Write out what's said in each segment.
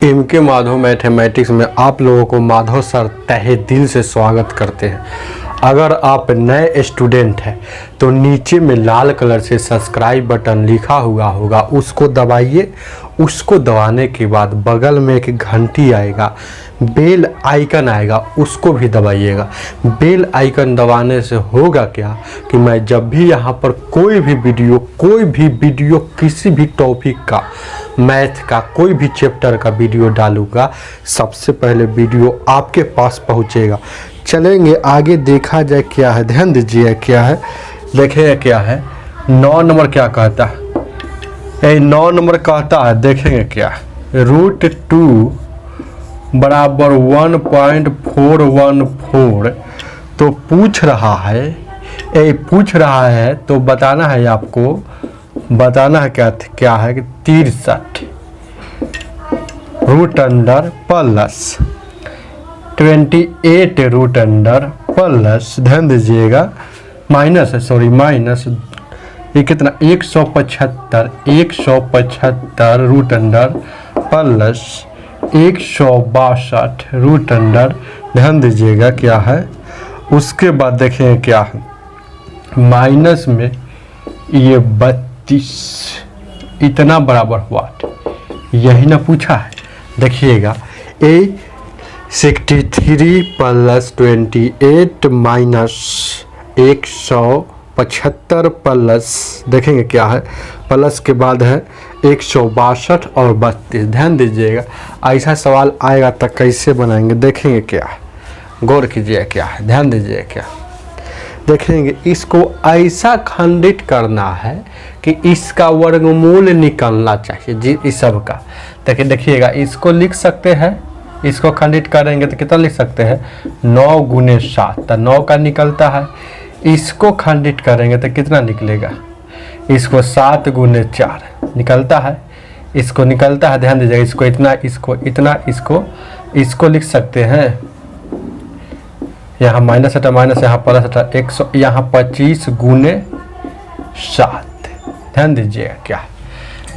के माधव मैथमेटिक्स में आप लोगों को माधव सर तहे दिल से स्वागत करते हैं। अगर आप नए स्टूडेंट हैं तो नीचे में लाल कलर से सब्सक्राइब बटन लिखा हुआ होगा, उसको दबाइए। उसको दबाने के बाद बगल में एक घंटी आएगा, बेल आइकन आएगा, उसको भी दबाइएगा। बेल आइकन दबाने से होगा क्या कि मैं जब भी यहाँ पर कोई भी वीडियो किसी भी टॉपिक का, मैथ का, कोई भी चैप्टर का वीडियो डालूंगा, सबसे पहले वीडियो आपके पास पहुँचेगा। चलेंगे आगे, देखा जाए क्या है। ध्यान दीजिए क्या है, देखेंगे क्या है। 9 नंबर क्या कहता है, 9 नंबर कहता है, देखेंगे क्या है। √2 बराबर 1.414। तो पूछ रहा है तो बताना है आपको, बताना है क्या है कि 63 root under plus 28 root under plus, ध्यान दीजिएगा, माइनस ये कितना 175 root under plus 162 root under, ध्यान दीजिएगा क्या है। उसके बाद देखें क्या है, माइनस में ये 32 इतना बराबर हुआ, यही ना पूछा है। देखिएगा 63 प्लस 28 माइनस 175 प्लस, देखेंगे क्या है, प्लस के बाद है 162 और 32। ध्यान दीजिएगा, ऐसा सवाल आएगा तो कैसे बनाएंगे, देखेंगे क्या है, गौर कीजिए क्या है, ध्यान दीजिए क्या देखेंगे। इसको ऐसा खंडित करना है कि इसका वर्गमूल निकलना चाहिए जी, इस सब का। देखिएगा, इसको लिख सकते हैं, इसको खंडित करेंगे तो कितना लिख सकते हैं, 9 गुने 7, तो 9 का निकलता है। इसको खंडित करेंगे तो कितना निकलेगा, इसको 7 गुने 4 निकलता है, इसको निकलता है। ध्यान दीजिएगा, इसको इतना, इसको इतना, इसको लिख सकते हैं, यहाँ माइनस हटा माइनस, यहाँ प्लस हटा, 100, यहाँ 25 गुने 7। ध्यान दीजिएगा क्या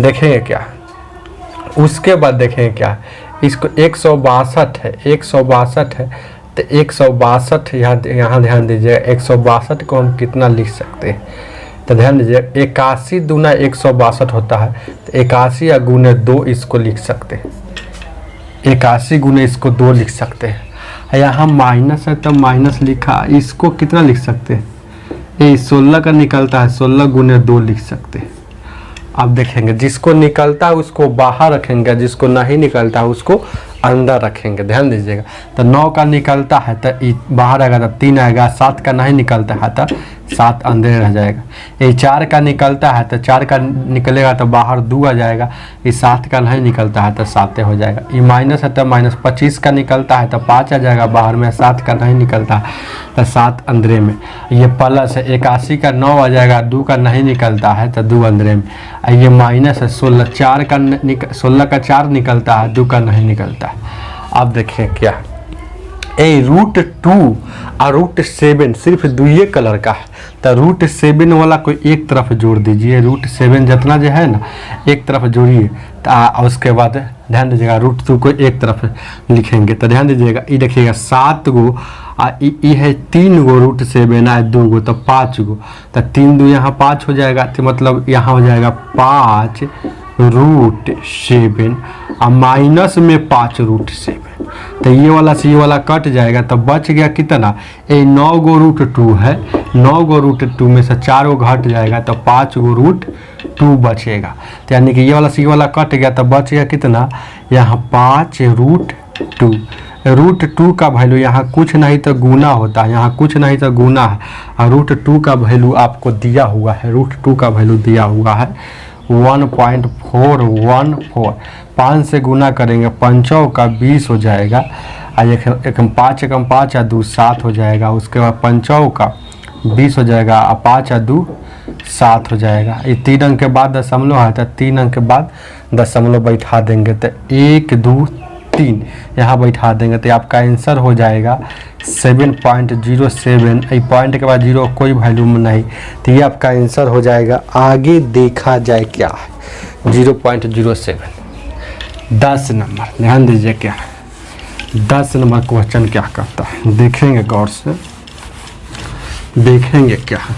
देखेंगे क्या। उसके बाद देखेंगे क्या, इसको 162 है, 162 है तो 162 यहाँ ध्यान दीजिएगा, 162 को हम कितना लिख सकते हैं, तो ध्यान दीजिए 81 दूना 162 होता है, तो 81 या गुने 2 इसको लिख सकते हैं, 81 गुने इसको 2 लिख सकते हैं। यहाँ माइनस है तो माइनस लिखा, इसको कितना लिख सकते हैं, ये 16 का निकलता है, 16 गुने 2 लिख सकते हैं। अब देखेंगे, जिसको निकलता है उसको बाहर रखेंगे, जिसको नहीं निकलता है उसको अंदर रखेंगे। ध्यान दीजिएगा, तो 9 का निकलता है तो बाहर आएगा तो 3 आएगा, 7 का नहीं निकलता है तो 7 अंदर रह जाएगा। ये 4 का निकलता है तो 4 का निकलेगा तो बाहर 2 आ जाएगा, ये 7 का नहीं निकलता है तो 7 हो जाएगा। ये माइनस है तो माइनस 25 का निकलता है तो 5 आ जाएगा बाहर में, 7 का नहीं निकलता है तो 7 अंदरे में। ये प्लस है, 81 का 9 आ जाएगा, 2 का नहीं निकलता है तो 2 अंदरे में। ये माइनस है, 16 का 4 निकलता है, 2 का नहीं निकलता है। अब देखें क्या, √2 और √7 सिर्फ 2 कलर का है, तो √7 वाला को एक तरफ जोड़ दीजिए, √7 जितना जो है ना एक तरफ जोड़िए, तो उसके बाद ध्यान दीजिएगा √2 को एक तरफ लिखेंगे। तो ध्यान दीजिएगा, ये देखिएगा 7 गो ये है, 3 गो √7 है, 2 गो तो 5 गो, तो 3 2 यहाँ 5 हो जाएगा, तो मतलब यहाँ हो जाएगा 5 √7 और माइनस में 5 √7, तो ये वाला से ये वाला कट जाएगा, तो बच गया कितना, 9 गो √2 है, 9 गो √2 में से 4 गो घट जाएगा तो 5 गो √2 बचेगा। तो यानी कि ये वाला से ये वाला कट गया तो बच गया कितना, यहाँ 5 √2। √2 का वैल्यू यहाँ कुछ नहीं तो गुना होता है, यहाँ कुछ नहीं तो गुना है, और √2 का वैल्यू आपको दिया हुआ है, √2 का वैल्यू दिया हुआ है 1.414। 5 से गुना करेंगे, 5 का 20 हो जाएगा, एकम 5 एकम 5 या 2 7 हो जाएगा। उसके बाद 5 का 20 हो जाएगा, 5 या 2 7 हो जाएगा। ये 3 अंक के बाद दशमलव है तो 3 अंक के बाद दशमलव बैठा देंगे, तो 1 2 3 यहाँ बैठा देंगे, तो आपका आंसर हो जाएगा 7.07। ये पॉइंट के बाद 0 कोई वैल्यू नहीं, तो ये आपका आंसर हो जाएगा। आगे देखा जाए क्या है 0.07। 10 नंबर ध्यान दीजिए क्या है, 10 नंबर क्वेश्चन क्या करता है देखेंगे गौर से, देखेंगे क्या है।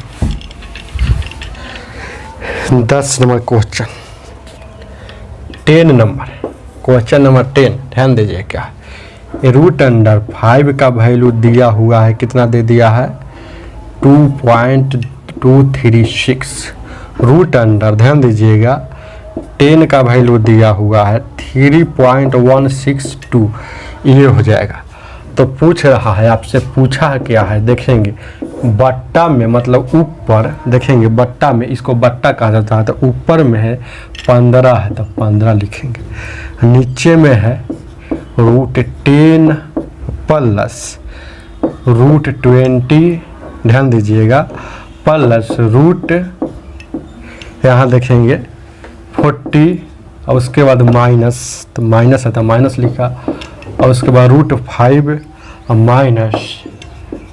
10 number question, 10 number question number 10 ध्यान दीजिए क्या है। रूट अंडर 5 का वैल्यू दिया हुआ है, कितना दे दिया है 2.236। रूट अंडर ध्यान दीजिएगा 10 का वैल्यू दिया हुआ है 3.162, ये हो जाएगा। तो पूछ रहा है आपसे, पूछा है क्या है देखेंगे, बट्टा में मतलब ऊपर देखेंगे, बट्टा में इसको बट्टा कहा जाता है, तो ऊपर में है 15 है तो 15 लिखेंगे, नीचे में है √10 प्लस √20 ध्यान दीजिएगा प्लस रूट यहाँ देखेंगे 40 और उसके बाद माइनस, तो माइनस है तो माइनस लिखा, और उसके बाद √5 और माइनस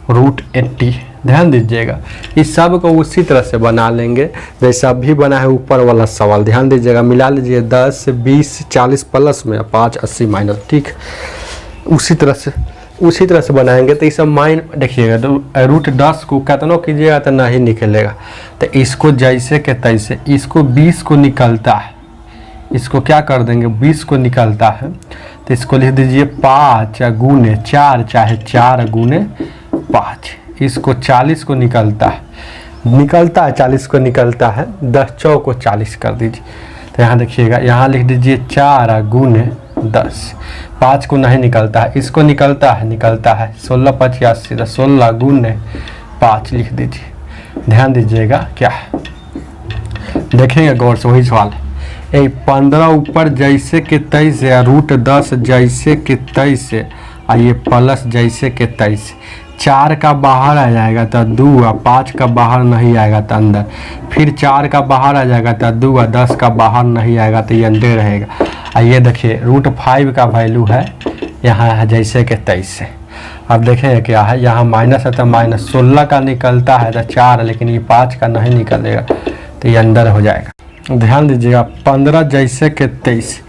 √80 ध्यान दीजिएगा। इस सब को उसी तरह से बना लेंगे जैसा अभी बना है ऊपर वाला सवाल, ध्यान दीजिएगा। मिला लीजिए 10 20 40 प्लस में 5 80 माइनस, ठीक उसी तरह से बनाएंगे। तो ये सब माइन देखिएगा, √10 को कितना कीजिएगा तो नहीं निकलेगा, तो इसको जैसे के तैसे, इसको 20 को निकलता है, इसको क्या कर देंगे 20 को निकलता है, तो इसको लिख दीजिए 5 गुने 4 चाहे 4 गुने 5। इसको 40 को निकलता है 40 को निकलता है, 10 चौ को 40 कर दीजिए। तो यहाँ देखिएगा, यहाँ लिख दीजिए 4 गुने 10, 5 को नहीं निकलता है, इसको निकलता है 16 85, 16 गुने 5 लिख दीजिए। ध्यान दीजिएगा क्या है, देखेंगे गौर से वही सवाल है। 15 ऊपर जैसे के तैसे, √10 जैसे के तैसे, और ये प्लस जैसे के तैसे, 4 का बाहर आ जाएगा तो 2, 5 का बाहर नहीं आएगा तो अंदर, फिर 4 का बाहर आ जाएगा तो 2, 10 का बाहर नहीं आएगा तो ये अंदर रहेगा। और ये देखिए √5 का वैल्यू है यहाँ है जैसे के तैसे। अब देखें क्या है, यहाँ माइनस है तो माइनस, 16 का निकलता है तो 4, लेकिन ये 5 का नहीं निकलेगा तो ये अंदर हो जाएगा। ध्यान दीजिएगा 15 जैसे के 23,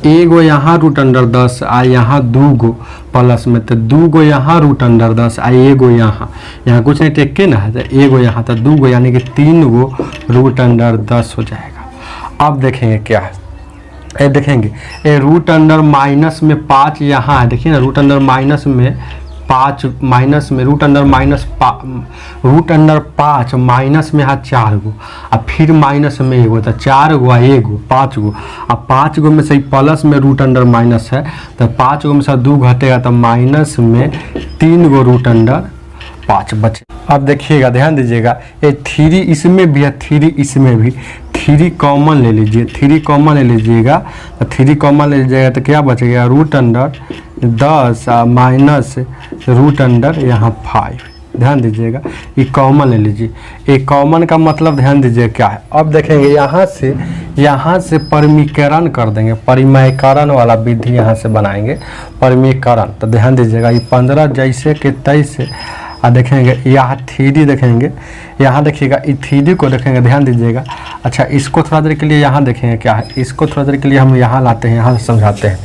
एगो यहाँ √10 आ यहाँ 2 गो प्लस में, तो 2 गो यहाँ √10 आ एगो यहाँ कुछ नहीं टेक के ना है, तो एगो यहाँ तो 2 गो यानी कि 3 गो √10 हो जाएगा। अब देखेंगे क्या है, ये देखेंगे √अंडर माइनस में 5 यहाँ है, देखिए ना √अंडर माइनस में 5 माइनस में √अंडर माइनस √अंडर 5 माइनस में है 4 गो, और फिर माइनस में एगो, तो 4 गो एगो 5 गो, अब 5 गो में से प्लस में √अंडर माइनस है, तो 5 गो में से 2 घटेगा तो माइनस में 3 गो √अंडर 5 बचे। अब देखिएगा ध्यान दीजिएगा, ये 3 इसमें भी है 3 इसमें भी, 3 कॉमन ले लीजिए, 3 कॉमन ले लीजिएगा, तो 3 कॉमन ले लीजिएगा तो क्या बचेगा √10 माइनस √अंडर यहाँ 5। ध्यान दीजिएगा ये कॉमन ले लीजिए, ये कॉमन का मतलब ध्यान दीजिए क्या है। अब देखेंगे यहाँ से परिमीकरण कर देंगे, परिमीकरण वाला विधि यहाँ से बनाएंगे परिमीकरण। तो ध्यान दीजिएगा ये 15 जैसे के 23 देखेंगे, यहाँ 3 देखेंगे, यहाँ देखिएगा ये 3 को देखेंगे, ध्यान दीजिएगा। अच्छा इसको थोड़ा देर के लिए यहाँ देखेंगे क्या है, इसको थोड़ा देर के लिए हम यहाँ लाते हैं, यहाँ समझाते हैं,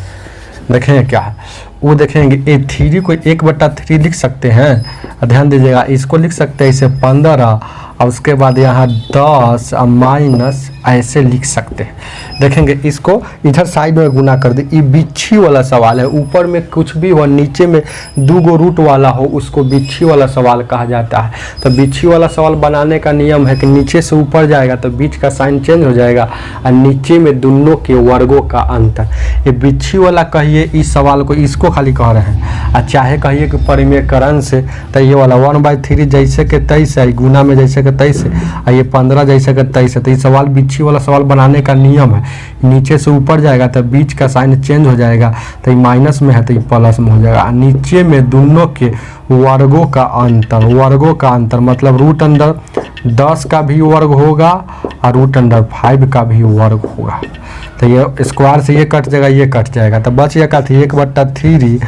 देखेंगे क्या है। वो देखेंगे ये 3 को 1/3 लिख सकते हैं, ध्यान दीजिएगा इसको लिख सकते हैं इसे 15, और उसके बाद यहाँ 10 माइनस ऐसे लिख सकते हैं। देखेंगे इसको इधर साइड में गुना कर दे, ये बिच्छी वाला सवाल है, ऊपर में कुछ भी हो नीचे में 2 गो रूट वाला हो उसको बिच्छी वाला सवाल कहा जाता है। तो बिच्छी वाला सवाल बनाने का नियम है कि नीचे से ऊपर जाएगा तो बीच का साइन चेंज हो जाएगा, और नीचे में दोनों के वर्गों का अंतर। ये बिच्छी वाला कहिए इस सवाल को, इसको खाली कह रहे हैं, और चाहे कहिए कि परिमीकरण से, तो ये वाला 1/3 जैसे के 23 है, गुना में जैसे के 23 है, और ये 15 जैसे के 23 है। तो ये सवाल बिच्छी वाला सवाल बनाने का नियम है, नीचे से ऊपर जाएगा तो बीच का साइन चेंज हो जाएगा, तो ये माइनस में है तो ये प्लस में हो जाएगा। नीचे में दोनों के वर्गों का अंतर मतलब √10 का भी वर्ग होगा और √5 का भी वर्ग होगा। तो ये स्क्वायर से ये कट जाएगा, तो बच गया 1/3,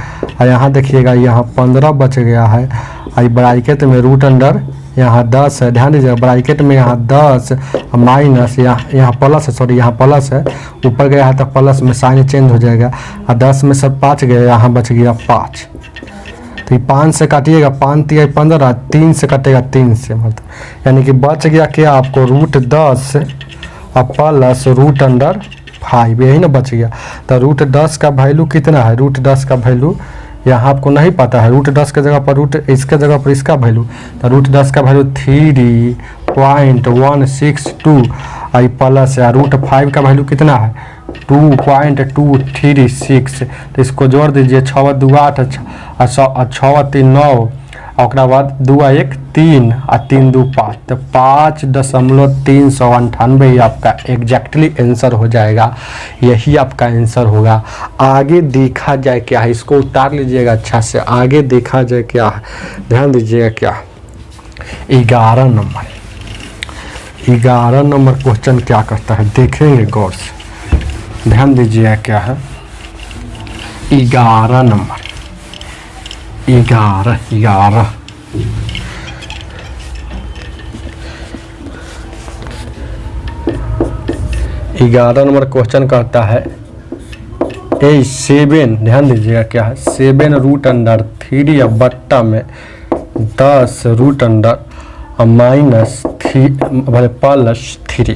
और यहाँ देखिएगा यहाँ 15 बच गया है, और ब्रैकेट में √1 यहाँ 10 है, ध्यान दीजिएगा ब्रैकेट में यहाँ 10 माइनस यहाँ प्लस है, सॉरी यहाँ प्लस है, ऊपर गया है तो प्लस में साइन चेंज हो जाएगा, और 10 में सब 5 गए, यहाँ बच गया 5। तो ये 5 से काटिएगा, 5 3 15, 3 से कटेगा 3 से, मतलब यानी कि बच गया क्या आपको √10 और प्लस √5, यही ना बच गया। तो √10 का वैल्यू कितना है, √10 का वैल्यू यहाँ आपको नहीं पता है, √10 के जगह पर इसके जगह पर इसका वैल्यू, तो √10 का वैल्यू 3.162 आई प्लस है, √5 का वैल्यू कितना है 2.236। तो इसको जोड़ दीजिए, 6 2 8 6 3 9 और बाद 2 1 3 और 3 2 5, तो 5.398 आपका एग्जैक्टली आंसर हो जाएगा, यही आपका आंसर होगा। आगे देखा जाए क्या है, इसको उतार लीजिएगा अच्छा से, आगे देखा जाए क्या है, ध्यान दीजिएगा क्या 11 नंबर क्वेश्चन क्या करता है, देखेंगे गौर से, ध्यान दीजिएगा क्या है 11 नंबर 11 नंबर क्वेश्चन कहता है 7, ध्यान दीजिएगा क्या है 7√3 या बट्टा में 10 √- माइनस +3,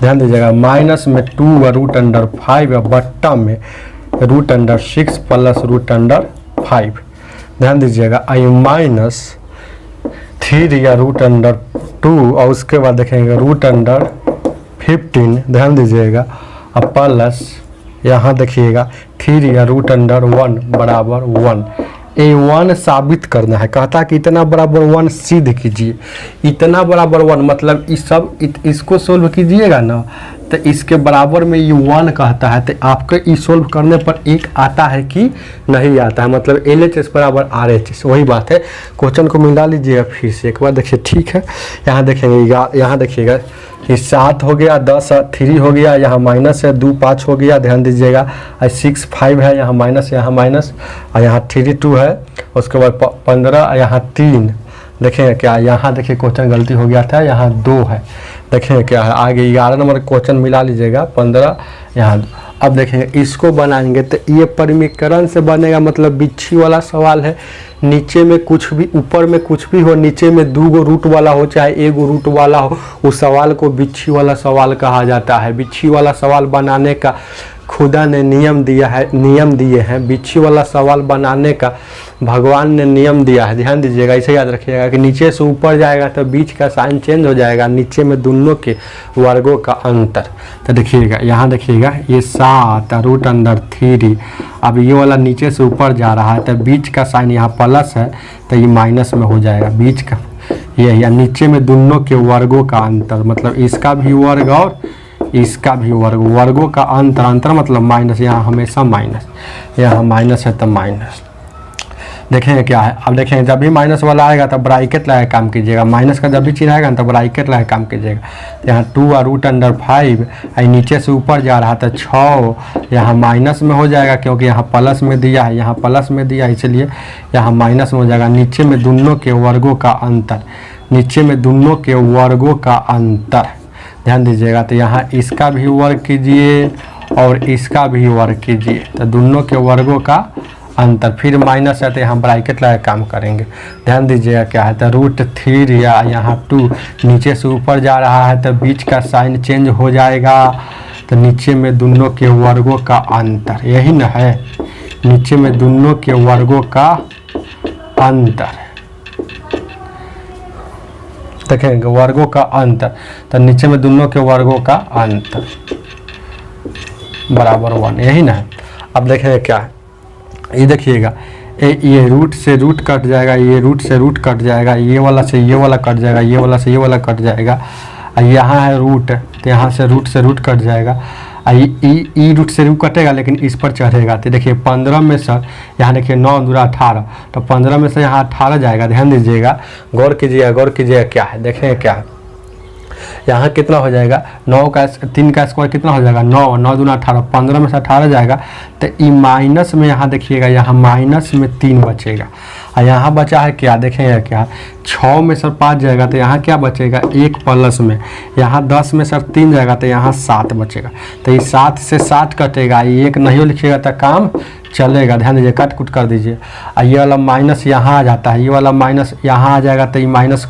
ध्यान दीजिएगा माइनस में 2 √5 या बट्टा में √6 प्लस √5, ध्यान दीजिएगा आई -3 या √2 और उसके बाद देखेंगे √15, ध्यान दीजिएगा अब प्लस यहाँ देखिएगा 3 या √1 बराबर 1। ये 1 साबित करना है, कहता कि इतना बराबर 1 सिद्ध कीजिए, इतना बराबर 1 मतलब इस सब इसको सोल्व कीजिएगा ना तो इसके बराबर में ये 1 कहता है, तो आपके इस सोल्व करने पर एक आता है कि नहीं आता है, मतलब LHS बराबर RHS, वही बात है। क्वेश्चन को मिला लीजिएगा फिर से एक बार, देखिए ठीक है। यहाँ देखेंगे, यहाँ देखिएगा ये 7 हो गया, 10 3 हो गया, यहाँ माइनस है, 2 5 हो गया, ध्यान दीजिएगा 6 5 है, यहाँ माइनस और यहाँ 3 2 है, उसके बाद 15, यहाँ 3, देखेंगे क्या यहाँ देखिए क्वेश्चन गलती हो गया था, यहाँ 2 है, देखेंगे क्या है आगे 11 नंबर क्वेश्चन मिला लीजिएगा 15 यहाँ। अब देखेंगे इसको बनाएंगे तो ये परिमीकरण से बनेगा, मतलब बिच्छी वाला सवाल है, नीचे में कुछ भी ऊपर में कुछ भी हो, नीचे में 2 गो रूट वाला हो चाहे 1 गो रूट वाला हो, उस सवाल को बिच्छी वाला सवाल कहा जाता है। बिच्छी वाला सवाल बनाने का खुदा ने नियम दिए हैं, बिच्छी वाला सवाल बनाने का भगवान ने नियम दिया है, ध्यान दीजिएगा, इसे याद रखिएगा कि नीचे से ऊपर जाएगा तो बीच का साइन चेंज हो जाएगा, नीचे में दोनों के वर्गों का अंतर। तो देखिएगा यहाँ देखिएगा ये 7 √3, अब ये वाला नीचे से ऊपर जा रहा है तो बीच का साइन यहाँ प्लस है तो ये माइनस में हो जाएगा, बीच का ये या नीचे में दोनों के वर्गों का अंतर, मतलब इसका भी वर्ग और इसका भी वर्ग, वर्गों का अंतर मतलब माइनस, यहाँ हमेशा माइनस, यहाँ माइनस है तो माइनस। देखेंगे क्या है, अब देखेंगे जब भी माइनस वाला आएगा तब ब्रैकेट लगा काम कीजिएगा, माइनस का जब भी चिन्ह आएगा तो ब्रैकेट लगा काम कीजिएगा। यहाँ 2 √5 नीचे से ऊपर जा रहा था 6, यहाँ माइनस में हो जाएगा क्योंकि यहाँ प्लस में दिया है, यहाँ प्लस में दिया है इसलिए यहाँ माइनस में हो जाएगा। नीचे में दोनों के वर्गों का अंतर, नीचे में दोनों के वर्गों का अंतर, ध्यान दीजिएगा। तो यहाँ इसका भी वर्ग कीजिए और इसका भी वर्ग कीजिए, तो दोनों के वर्गों का अंतर, फिर माइनस है तो यहाँ ब्रैकेट लगा काम करेंगे, ध्यान दीजिएगा क्या है। तो √3 या यहाँ 2 नीचे से ऊपर जा रहा है तो बीच का साइन चेंज हो जाएगा, तो नीचे में दोनों के वर्गों का अंतर, यही ना है, नीचे में दोनों के वर्गों का अंतर, देखेंगे वर्गों का अंतर, तो नीचे में दोनों के वर्गों का अंतर बराबर 1, यही ना है। अब देखेंगे क्या है, ये देखिएगा ये रूट से रूट कट जाएगा, ये रूट से रूट कट जाएगा, ये वाला से ये वाला कट जाएगा, ये वाला से ये वाला कट जाएगा, यहाँ है रूट तो यहाँ से रूट कट जाएगा, ई रूट से रूट कटेगा लेकिन इस पर चढ़ेगा। तो देखिए 15 में से यहाँ देखिए 9 दूर 18, तो 15 में से यहाँ 18 जाएगा, ध्यान दीजिएगा, गौर कीजिएगा क्या है, देखेंगे क्या है। यहाँ कितना हो जाएगा 9 का 3 का स्क्वायर कितना हो जाएगा 9, 9 दूना 18, 15 में से 18 जाएगा तो ई माइनस में यहाँ देखिएगा यहाँ माइनस में 3 बचेगा। और यहाँ बचा है क्या देखेंगे क्या 6 में सर 5 जाएगा तो यहाँ क्या बचेगा 1 प्लस में, यहाँ 10 में सर 3 जाएगा तो यहाँ 7 बचेगा। तो ये 7 से 7 कटेगा, ये 1 नहीं लिखिएगा तो काम चलेगा, ध्यान दीजिए कट कुट कर दीजिए। और ये वाला माइनस यहाँ आ जाता है, ये वाला माइनस यहाँ आ जाएगा तो ये माइनस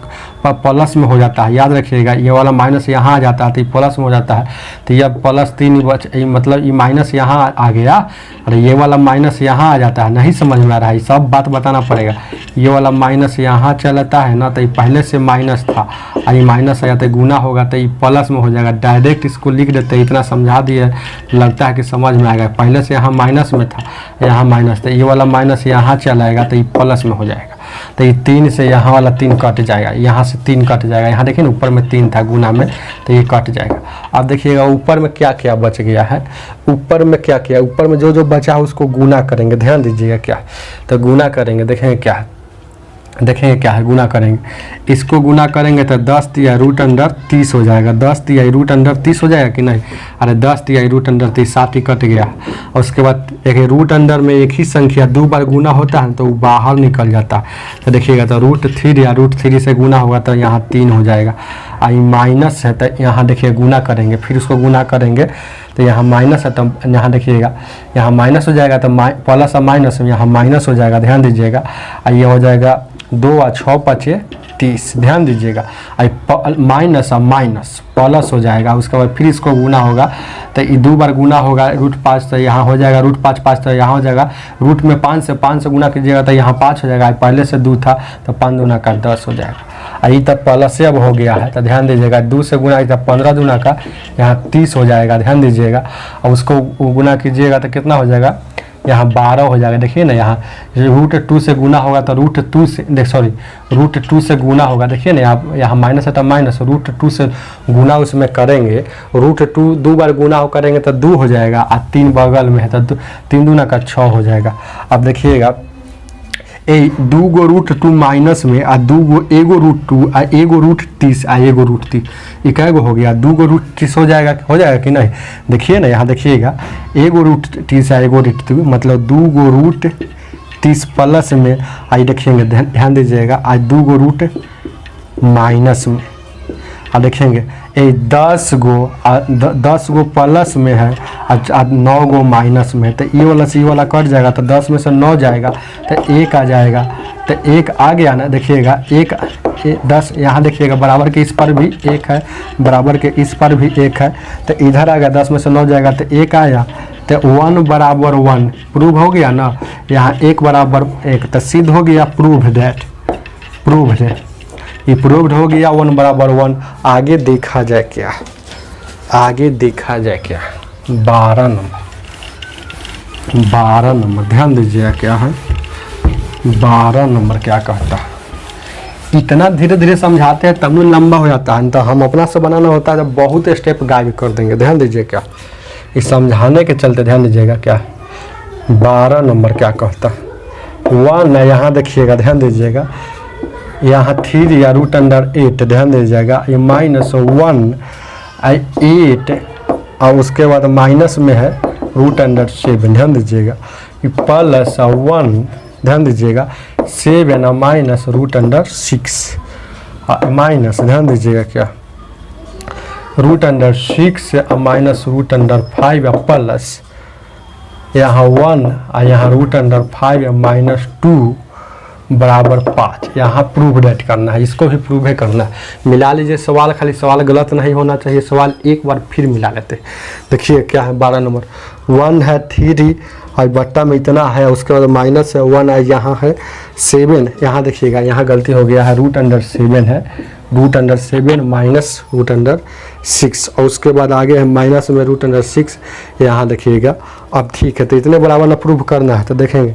प्लस में हो जाता है, याद रखिएगा। ये वाला माइनस यहाँ आ जाता है तो ये प्लस में हो जाता है, तो ये प्लस 3 मतलब ये माइनस यहाँ आ गया और ये वाला माइनस यहाँ आ जाता है। नहीं समझ में आ रहा है, सब बात बताना पड़ेगा। ये वाला माइनस यहाँ चलता है ना तो ये पहले से माइनस था और ये माइनस आ जाता है, गुना होगा तो ये प्लस में हो जाएगा। डायरेक्ट इसको लिख देते हैं, इतना समझा दिए लगता है कि समझ में आएगा। पहले से यहाँ माइनस में था, यहाँ माइनस, तो ये वाला माइनस यहाँ चलाएगा तो ये प्लस में हो जाएगा। तो ये 3 से यहाँ वाला 3 कट जाएगा, यहाँ से 3 कट जाएगा। यहाँ देखिए ना ऊपर में 3 था गुना में तो ये कट जाएगा। अब देखिएगा ऊपर में क्या क्या बच गया है, ऊपर में क्या क्या, ऊपर में जो जो बचा है उसको गुना करेंगे, ध्यान दीजिएगा क्या, तो गुना करेंगे। देखेंगे क्या है, देखेंगे क्या है, गुना करेंगे। इसको गुना करेंगे तो 10 तिहाई रूट अंडर 30 हो जाएगा। 10 तिहाई रूट अंडर 30 हो जाएगा कि नहीं, अरे 10 तिहाई रूट अंडर 30, 7 ही कट गया। और उसके बाद एक रूट अंडर में एक ही संख्या 2 बार गुना होता है तो वो बाहर निकल जाता है। तो देखिएगा तो √3 या √3 से गुना होगा तो यहाँ 3 हो जाएगा। आई माइनस है तो यहाँ देखिए गुना करेंगे, फिर उसको गुना करेंगे तो यहाँ माइनस है तो यहाँ देखिएगा यहाँ माइनस हो जाएगा, तो प्लस और माइनस में यहाँ माइनस हो जाएगा, ध्यान दीजिएगा। और ये हो जाएगा 2 और 6 × 30, ध्यान दीजिएगा। माइनस और माइनस प्लस हो जाएगा, उसके बाद फिर इसको गुना होगा तो ये 2 बार गुना होगा। √5 तो यहाँ हो जाएगा, √5 5 तो यहाँ हो जाएगा। रूट में 5 से गुना कीजिएगा तो यहाँ 5 हो जाएगा, पहले से 2 था तो 5 दूना का 10 हो जाएगा। ये तब प्लस से अब हो गया है तो ध्यान दीजिएगा 2 से गुना तब 15 दूना का यहाँ 30 हो जाएगा, ध्यान दीजिएगा। और उसको गुना कीजिएगा तो कितना हो जाएगा, यहाँ 12 हो जाएगा। देखिए ना यहाँ √2 से गुना होगा तो √2 से गुना होगा। देखिए ना यहाँ माइनस है तो माइनस, √2 से गुना उसमें करेंगे, √2 2 बार गुना करेंगे तो 2 हो जाएगा और 3 बगल में है तो 3 दूना का 6 हो जाएगा। अब देखिएगा 2 गो √2 माइनस में आ 2 गो एगो √2 आ एगो √30 आ एगो √30, ये कै गो हो गया, 2 गो √30 हो जाएगा कि नहीं। देखिए ना यहाँ देखिएगा एगो √30 आ एगो √2 मतलब 2 गो √30 प्लस में आई देखेंगे, ध्यान दीजिएगा। आज 2 गो रूट माइनस में आ देखेंगे 10 गो प्लस में है और 9 गो माइनस में है। तो ये वाला से ये वाला कट जाएगा तो 10 में से 9 जाएगा तो 1 आ जाएगा, तो 1 आ गया ना। देखिएगा 10 यहाँ देखिएगा बराबर के इस पर भी 1 है, बराबर के इस पर भी 1 है, तो इधर आ गया 10 में से 9 जाएगा तो 1 आया। तो 1 बराबर 1 प्रूव हो गया ना, यहाँ 1 बराबर 1 तो सिद्ध हो गया, प्रूव्ड ये प्रूव्ड हो गया 1 बराबर 1। आगे देखा जाए क्या, आगे देखा जाए क्या, 12 नंबर ध्यान दीजिएगा क्या है, 12 नंबर क्या कहता है। इतना धीरे धीरे समझाते हैं तब लंबा हो जाता है, तो हम अपना से बनाना होता है जब बहुत स्टेप गायब कर देंगे। ध्यान दीजिए क्या, इस समझाने के चलते ध्यान दीजिएगा क्या, 12 नंबर क्या कहता है। 1 है यहाँ देखिएगा, ध्यान दीजिएगा यहाँ 3 या √8, ध्यान दीजिएगा। ये -1 8 और उसके बाद माइनस में है √7, ध्यान दीजिएगा। ये +1 ध्यान दीजिएगा 7 और माइनस √6 माइनस, ध्यान दीजिएगा क्या, √6 और माइनस √5 या प्लस यहाँ 1 और यहाँ √5 या -2 बराबर 5। यहाँ प्रूव डेट करना है, इसको भी प्रूव है करना है। मिला लीजिए सवाल, खाली सवाल गलत नहीं होना चाहिए, सवाल एक बार फिर मिला लेते। देखिए क्या है 12 नंबर, 1 है 3 और बट्टा में इतना है, उसके बाद माइनस है 1 है, यहाँ है 7, यहाँ देखिएगा यहाँ गलती हो गया है, √7 है, √7 माइनस √6 और उसके बाद आगे है माइनस में √6, यहाँ देखिएगा। अब ठीक है, तो इतने बराबर ना प्रूव करना है, तो देखेंगे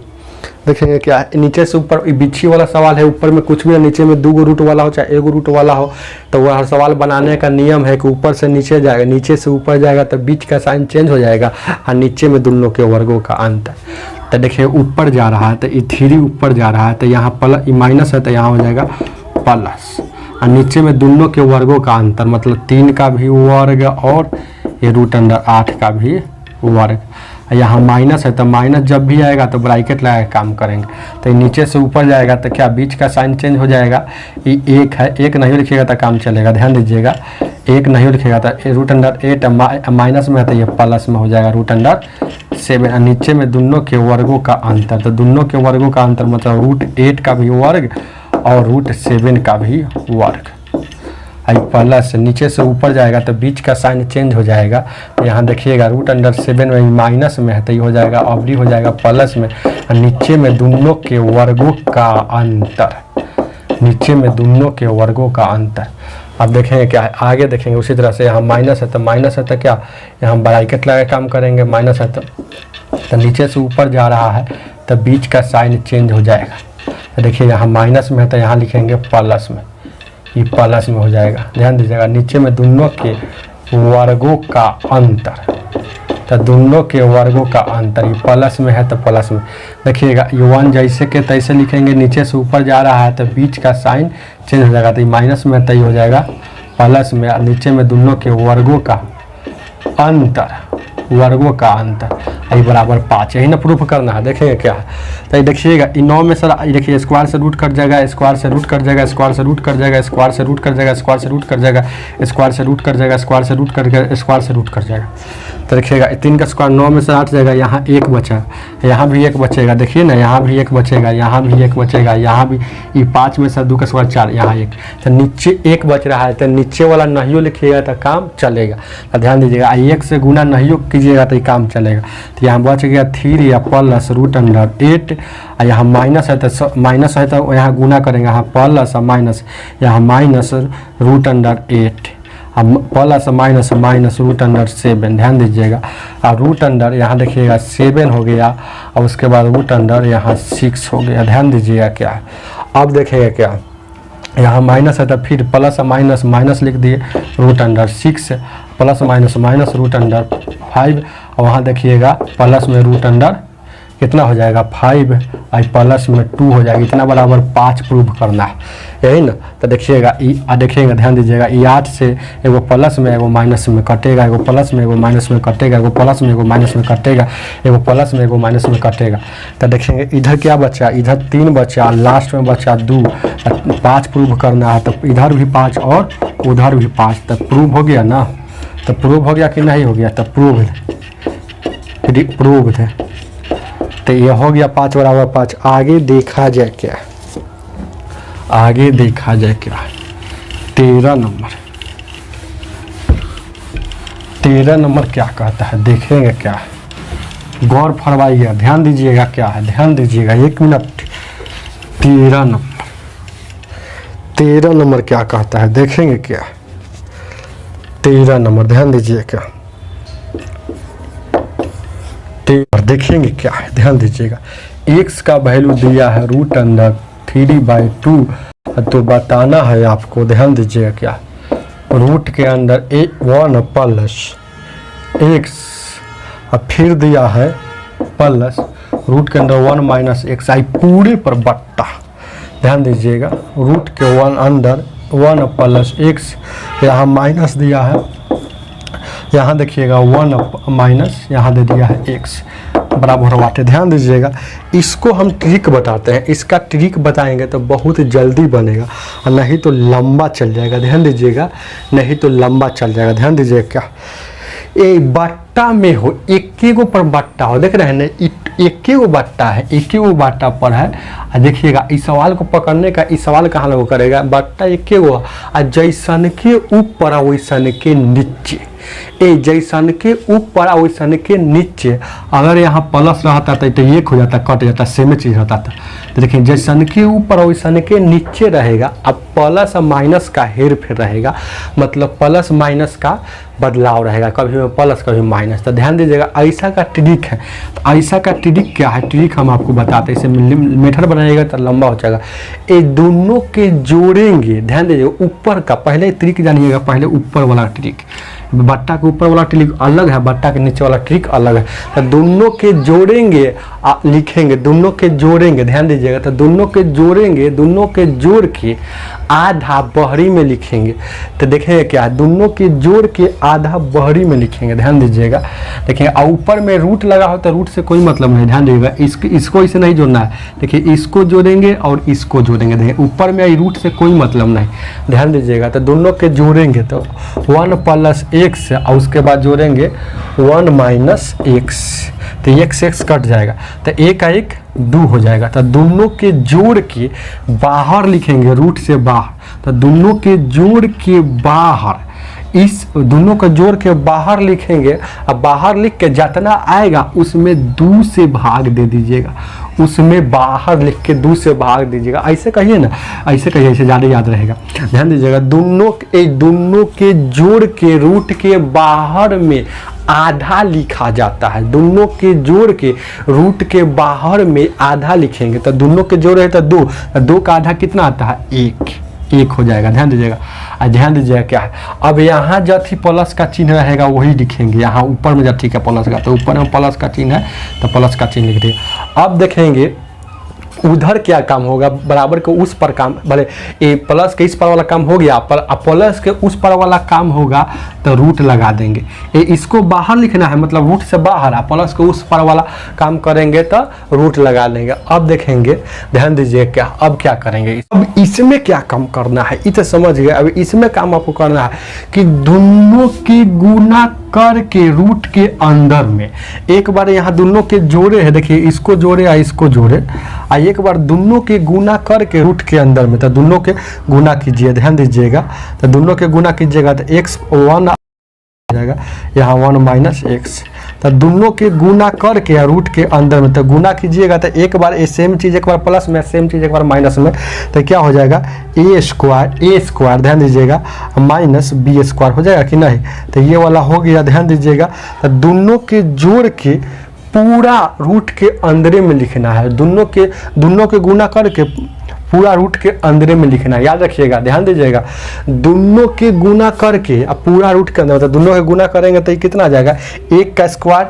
क्या नीचे से ऊपर बिच्छी वाला सवाल है, ऊपर में कुछ भी है, नीचे में 2 गो रूट वाला हो चाहे 1 गो रूट वाला हो, तो वह हर सवाल बनाने का नियम है कि ऊपर से नीचे जाएगा, नीचे से ऊपर जाएगा तो बीच का साइन चेंज हो जाएगा और नीचे में दोनों के वर्गों का अंतर। तो देखिए ऊपर जा रहा है तो ये 3 ऊपर जा रहा है, तो यहाँ प्लस माइनस है तो यहाँ हो जाएगा प्लस, और नीचे में दोनों के वर्गों का अंतर, मतलब 3 का भी वर्ग और ये √8 का भी वर्ग। यहाँ माइनस है तो माइनस जब भी आएगा तो ब्रैकेट लगा के काम करेंगे। तो नीचे से ऊपर जाएगा तो क्या बीच का साइन चेंज हो जाएगा। ये 1 है, 1 नहीं लिखिएगा तो काम चलेगा, ध्यान दीजिएगा। 1 नहीं लिखिएगा तो √8 माइनस में है तो ये प्लस में हो जाएगा √7। और नीचे में दोनों के वर्गों का अंतर, तो दोनों के वर्गों का अंतर मतलब √8 का भी वर्ग और √7 का भी वर्ग। आई प्लस नीचे से ऊपर जाएगा तो बीच का साइन चेंज हो जाएगा। यहाँ देखिएगा √7 में माइनस में है तो ये हो जाएगा अवधि हो जाएगा प्लस में। और नीचे में दोनों के वर्गों का अंतर, नीचे में दोनों के वर्गों का अंतर। अब देखेंगे क्या है, आगे देखेंगे उसी तरह से। यहाँ माइनस है तो क्या यहाँ ब्रैकेट लगा काम करेंगे। माइनस है तो नीचे से ऊपर जा रहा है तो बीच का साइन चेंज हो जाएगा। तो देखिए यहाँ माइनस में है तो यहाँ लिखेंगे प्लस में, ये प्लस में हो जाएगा, ध्यान दीजिएगा। नीचे में दोनों के वर्गों का अंतर, तो दोनों के वर्गों का अंतर, ये प्लस में है तो प्लस में देखिएगा। ये 1 जैसे के तैसे लिखेंगे, नीचे से ऊपर जा रहा है तो बीच का साइन चेंज हो जाएगा। तो ये माइनस में तय हो जाएगा प्लस में। नीचे में दोनों के वर्गों का अंतर, वर्गों का अंतर आई बराबर 5। यही ना प्रूफ करना है। देखेंगे क्या है, तो देखिएगा 9 में सर देखिए स्क्वायर से रूट कट जाएगा, स्क्वायर से रूट कट जाएगा, स्क्वायर से रूट कट जाएगा, स्क्वायर से रूट कट जाएगा, स्क्वायर से रूट कट जाएगा, स्क्वायर से रूट कट जाएगा, स्क्वायर से रूट कट जाएगा, स्क्वायर से रूट कट जाएगा। तो देखिएगा 3 का स्क्वायर 9 में से 8 जाएगा, यहाँ 1 बचा, यहाँ भी 1 बचेगा, देखिए ना यहाँ भी 1 बचेगा, यहाँ भी 1 बचेगा, यहाँ भी। ये 5 में से 2 का स्क्वायर 4, यहाँ 1, तो नीचे 1 बच रहा है तो नीचे वाला नहीं लिखिएगा तो काम चलेगा। तो ध्यान दीजिएगा 1 से गुना नहीं कीजिएगा तो ये काम चलेगा। तो यहाँ बच गया 3 या प्लस √8। और यहाँ माइनस है तो यहाँ गुना करेंगे, यहाँ प्लस और माइनस, यहाँ माइनस √8 प्लस माइनस माइनस √7, ध्यान दीजिएगा। और √, यहाँ देखिएगा 7 हो गया और उसके बाद √, यहाँ 6 हो गया, ध्यान दीजिएगा क्या है। अब देखिएगा क्या, यहाँ माइनस है तो फिर प्लस माइनस माइनस लिख दिए, √6 प्लस माइनस माइनस √5। और वहाँ देखिएगा प्लस में √, कितना हो जाएगा 5 और प्लस में 2 हो जाएगा, इतना बराबर 5 प्रूव करना है, यही ना। तो देखिएगा देखिएगा ध्यान दीजिएगा, ये 8 से एगो प्लस में एगो माइनस में कटेगा, एगो प्लस में एगो माइनस में कटेगा, एगो प्लस में एगो माइनस में कटेगा, एगो प्लस में एगो माइनस में कटेगा। तो देखेंगे इधर क्या बचा, इधर 3 बचा, लास्ट में बचा 2, 5 प्रूव करना है। तो इधर भी 5 और उधर भी 5, तो प्रूव हो गया ना। तो प्रूव हो गया कि नहीं हो गया, तो प्रूव है। तो ये हो गया 5 बराबर 5। आगे देखा जाए क्या, आगे देखा जाए क्या, 13 नंबर क्या कहता है, देखेंगे क्या है, गौर फरमाइएगा, ध्यान दीजिएगा क्या है, ध्यान दीजिएगा 1 मिनट। 13 नंबर क्या कहता है, देखेंगे क्या 13 नंबर, ध्यान दीजिए क्या, देखेंगे क्या है, ध्यान दीजिएगा। x का वैल्यू दिया है √3/2, तो बताना है आपको, ध्यान दीजिएगा क्या, रूट के अंदर 1 प्लस x, और फिर दिया है प्लस रूट के अंदर 1 माइनस x, आई पूरे पर बट्टा, ध्यान दीजिएगा। रूट के 1 अंदर 1 प्लस x, यहाँ माइनस दिया है, यहाँ देखिएगा 1 माइनस, यहाँ दे दिया है x बराबर बाटे। ध्यान दीजिएगा, इसको हम ट्रिक बताते हैं, इसका ट्रिक बताएंगे तो बहुत जल्दी बनेगा, और नहीं तो लंबा चल जाएगा, ध्यान दीजिएगा, नहीं तो लंबा चल जाएगा। ध्यान दीजिएगा क्या, एक बट्टा में हो, एक गो पर बट्टा हो, देख रहे हैं ना, एक गो बट्टा है, एक गो बट्टा पर है। देखिएगा इस सवाल को पकड़ने का, इस सवाल कहाँ लोग करेगा, बट्टा एक गो, और जैसन के ऊपर वैसन के नीचे, जैसन के ऊपर वैसन के नीचे, अगर यहाँ प्लस रहता तो 1 हो जाता, कट जाता, सेम चीज रहता था। तो देखिए जैसन के ऊपर वैसन के नीचे रहेगा, अब प्लस और माइनस का हेर फेर रहेगा, मतलब प्लस माइनस का बदलाव रहेगा, कभी में प्लस कभी माइनस। तो ध्यान दीजिएगा ऐसा का ट्रिक है। तो ऐसा का ट्रिक क्या है, ट्रिक हम आपको बताते हैं, इसे मेथड बनाइएगा तो लंबा हो जाएगा। ये दोनों के जोड़ेंगे, ध्यान दीजिएगा, ऊपर का पहले ट्रिक जानिएगा, पहले ऊपर वाला ट्रिक, बट्टा के ऊपर वाला ट्रिक अलग है, बट्टा के नीचे वाला ट्रिक अलग है। तो दोनों के जोड़ेंगे लिखेंगे, दोनों के जोड़ेंगे, ध्यान दीजिएगा, तो दोनों के जोड़ेंगे, दोनों के जोड़ के आधा बहरी में लिखेंगे। तो देखेंगे क्या, दोनों के जोड़ के आधा बहरी में लिखेंगे, ध्यान दीजिएगा। देखिए और ऊपर में रूट लगा हो तो रूट से कोई मतलब नहीं, ध्यान दीजिएगा, इसको इसे नहीं जोड़ना है। देखिए इसको जोड़ेंगे और इसको जोड़ेंगे, देखिए ऊपर में आई रूट से कोई मतलब नहीं, ध्यान दीजिएगा। तो दोनों के जोड़ेंगे तो 1 + x और उसके बाद जोड़ेंगे 1 - x, तो x कट जाएगा, तो 1 का 1 2 हो जाएगा। तो दोनों के जोड़ के बाहर लिखेंगे, रूट से बाहर, तो दोनों के जोड़ के बाहर, इस दोनों का जोड़ के बाहर लिखेंगे। अब बाहर लिख के जितना आएगा उसमें 2 से भाग दे दीजिएगा, उसमें बाहर लिख के 2 से भाग दीजिएगा। ऐसे कहिए ना, ऐसे कहिए, ऐसे ज़्यादा याद रहेगा। ध्यान दीजिएगा, दोनों के जोड़ के रूट के बाहर में आधा लिखा जाता है, दोनों के जोड़ के रूट के बाहर में आधा लिखेंगे। तो दोनों के जोड़ है तो 2 का आधा कितना आता है, 1 हो जाएगा, ध्यान दीजिएगा। ध्यान दीजिएगा क्या है, अब यहाँ जथी प्लस का चिन्ह रहेगा वही लिखेंगे, यहाँ ऊपर में जथी का प्लस का, तो ऊपर में प्लस का चिन्ह है तो प्लस का चिन्ह लिख दिए। अब देखेंगे उधर क्या काम होगा, बराबर के उस पर काम, भले ये प्लस के इस पर वाला काम हो गया, पर प्लस के उस पर वाला काम होगा तो रूट लगा देंगे। ये इसको बाहर लिखना है, मतलब रूट से बाहर, प्लस के उस पर वाला काम करेंगे तो रूट लगा देंगे। अब देखेंगे, ध्यान दीजिए क्या, अब क्या करेंगे, अब इसमें क्या काम करना है, इसे समझ गए। अब इसमें काम आपको करना है कि दोनों के गुना करके रूट के अंदर में एक बार यहाँ दोनों के जोड़े है, देखिए इसको जोड़े या इसको जोड़े, एक बार दोनों के गुना करके रूट के अंदर में, तो दोनों के गुना कीजिए, ध्यान दीजिएगा। तो दोनों के गुना कीजिएगा तो x 1 आ जाएगा, यहाँ 1 - x, तो दोनों के गुना करके रूट के अंदर में, तो गुना कीजिएगा तो एक बार ये सेम चीज़ एक बार प्लस में, सेम चीज़ एक बार माइनस में, तो क्या हो जाएगा a स्क्वायर, ध्यान दीजिएगा, -b² हो जाएगा कि नहीं। तो ये वाला हो गया, ध्यान दीजिएगा। तो दोनों के जोड़ के पूरा रूट के अंदर में लिखना है, दोनों के गुना करके पूरा रूट के अंदर में लिखना है, याद रखिएगा, ध्यान दीजिएगा। दोनों के गुना करके अब पूरा रूट के अंदर, तो दोनों के गुना करेंगे तो ये कितना आ जाएगा, 1 का स्क्वायर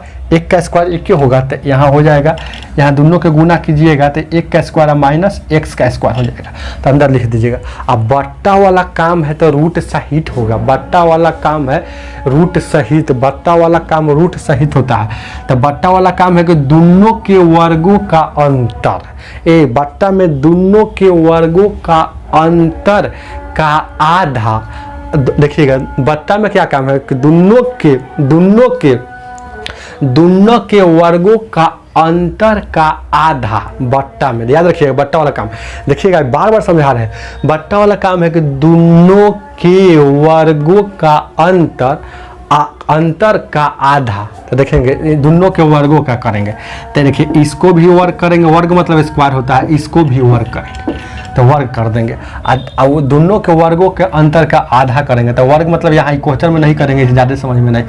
1 होगा, तो यहाँ हो जाएगा, यहाँ दोनों के गुना कीजिएगा तो 1 का स्क्वायर -x का स्क्वायर हो जाएगा, तो अंदर लिख दीजिएगा। अब बट्टा वाला काम है तो रूट सहित होगा, बट्टा वाला काम है रूट सहित, बट्टा वाला काम रूट सहित होता है। तो बट्टा वाला काम है कि दोनों के वर्गों का अंतर, बट्टा में दोनों के वर्गों का अंतर का आधा, देखिएगा बट्टा में क्या काम है कि दोनों के वर्गों का अंतर का आधा बट्टा में, याद रखिएगा बट्टा वाला काम। देखिएगा बार बार समझा रहे हैं, बट्टा वाला काम है कि दोनों के वर्गों का अंतर का आधा, तो देखेंगे दोनों के वर्गों का करेंगे, तो देखिए इसको भी वर्ग करेंगे, वर्ग मतलब स्क्वायर होता है, इसको भी वर्ग करेंगे तो वर्ग कर देंगे। वो दोनों के वर्गों के अंतर का आधा करेंगे, तो वर्ग मतलब यहाँ क्वेश्चन में नहीं करेंगे, ज़्यादा समझ में नहीं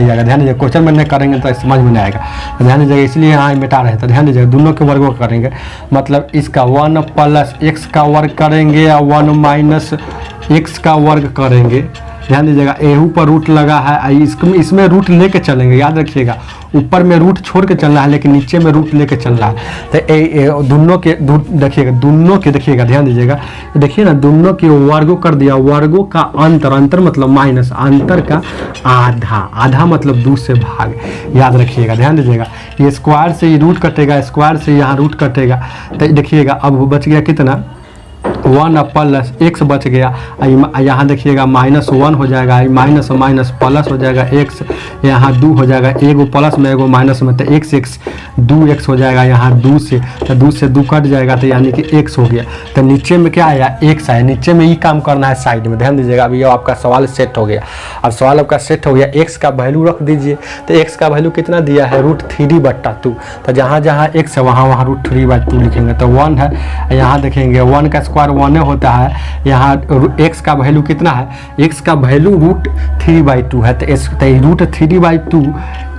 आएगा, ध्यान दीजिए, क्वेश्चन में नहीं करेंगे तो समझ में नहीं आएगा, तो ध्यान दीजिएगा, इसलिए यहाँ मिटा रहे हैं। तो ध्यान दीजिएगा दोनों के वर्गों का करेंगे, मतलब इसका 1 + x का वर्ग करेंगे या 1 - x का वर्ग करेंगे, ध्यान दीजिएगा। एहू पर रूट लगा है, इसमें रूट लेके चलेंगे, याद रखिएगा, ऊपर में रूट छोड़ के चलना है लेकिन नीचे में रूट लेके चलना है। तो दोनों के देखिएगा, ध्यान दीजिएगा, देखिए ना दोनों के वर्गों कर दिया, वर्गों का अंतर मतलब माइनस, अंतर का आधा मतलब 2 से भाग, याद रखिएगा, ध्यान दीजिएगा। ये स्क्वायर से ये रूट कटेगा, स्क्वायर से यहाँ रूट कटेगा, तो देखिएगा अब बच गया कितना, 1 + x बच गया, यहाँ देखिएगा -1 हो जाएगा, माइनस प्लस हो जाएगा x, यहाँ 2 हो जाएगा, एगो प्लस में एगो माइनस में, तो x 2x हो जाएगा, यहाँ 2 से, तो 2 से 2 कट जाएगा, तो यानी कि x हो गया। तो नीचे में क्या आया, x आया, नीचे में ही काम करना है साइड में, ध्यान दीजिएगा। अभी आपका सवाल सेट हो गया, अब सवाल आपका सेट हो गया, x का वैल्यू रख दीजिए, तो x का वैल्यू कितना दिया है, √3/2, तो जहाँ x है वहाँ √3/2 लिखेंगे, तो 1 है, यहाँ देखेंगे 1 का स्क्वायर 1 होता है, यहाँ x का वैल्यू कितना है, x का वैल्यू √3/2 है, तो √3/2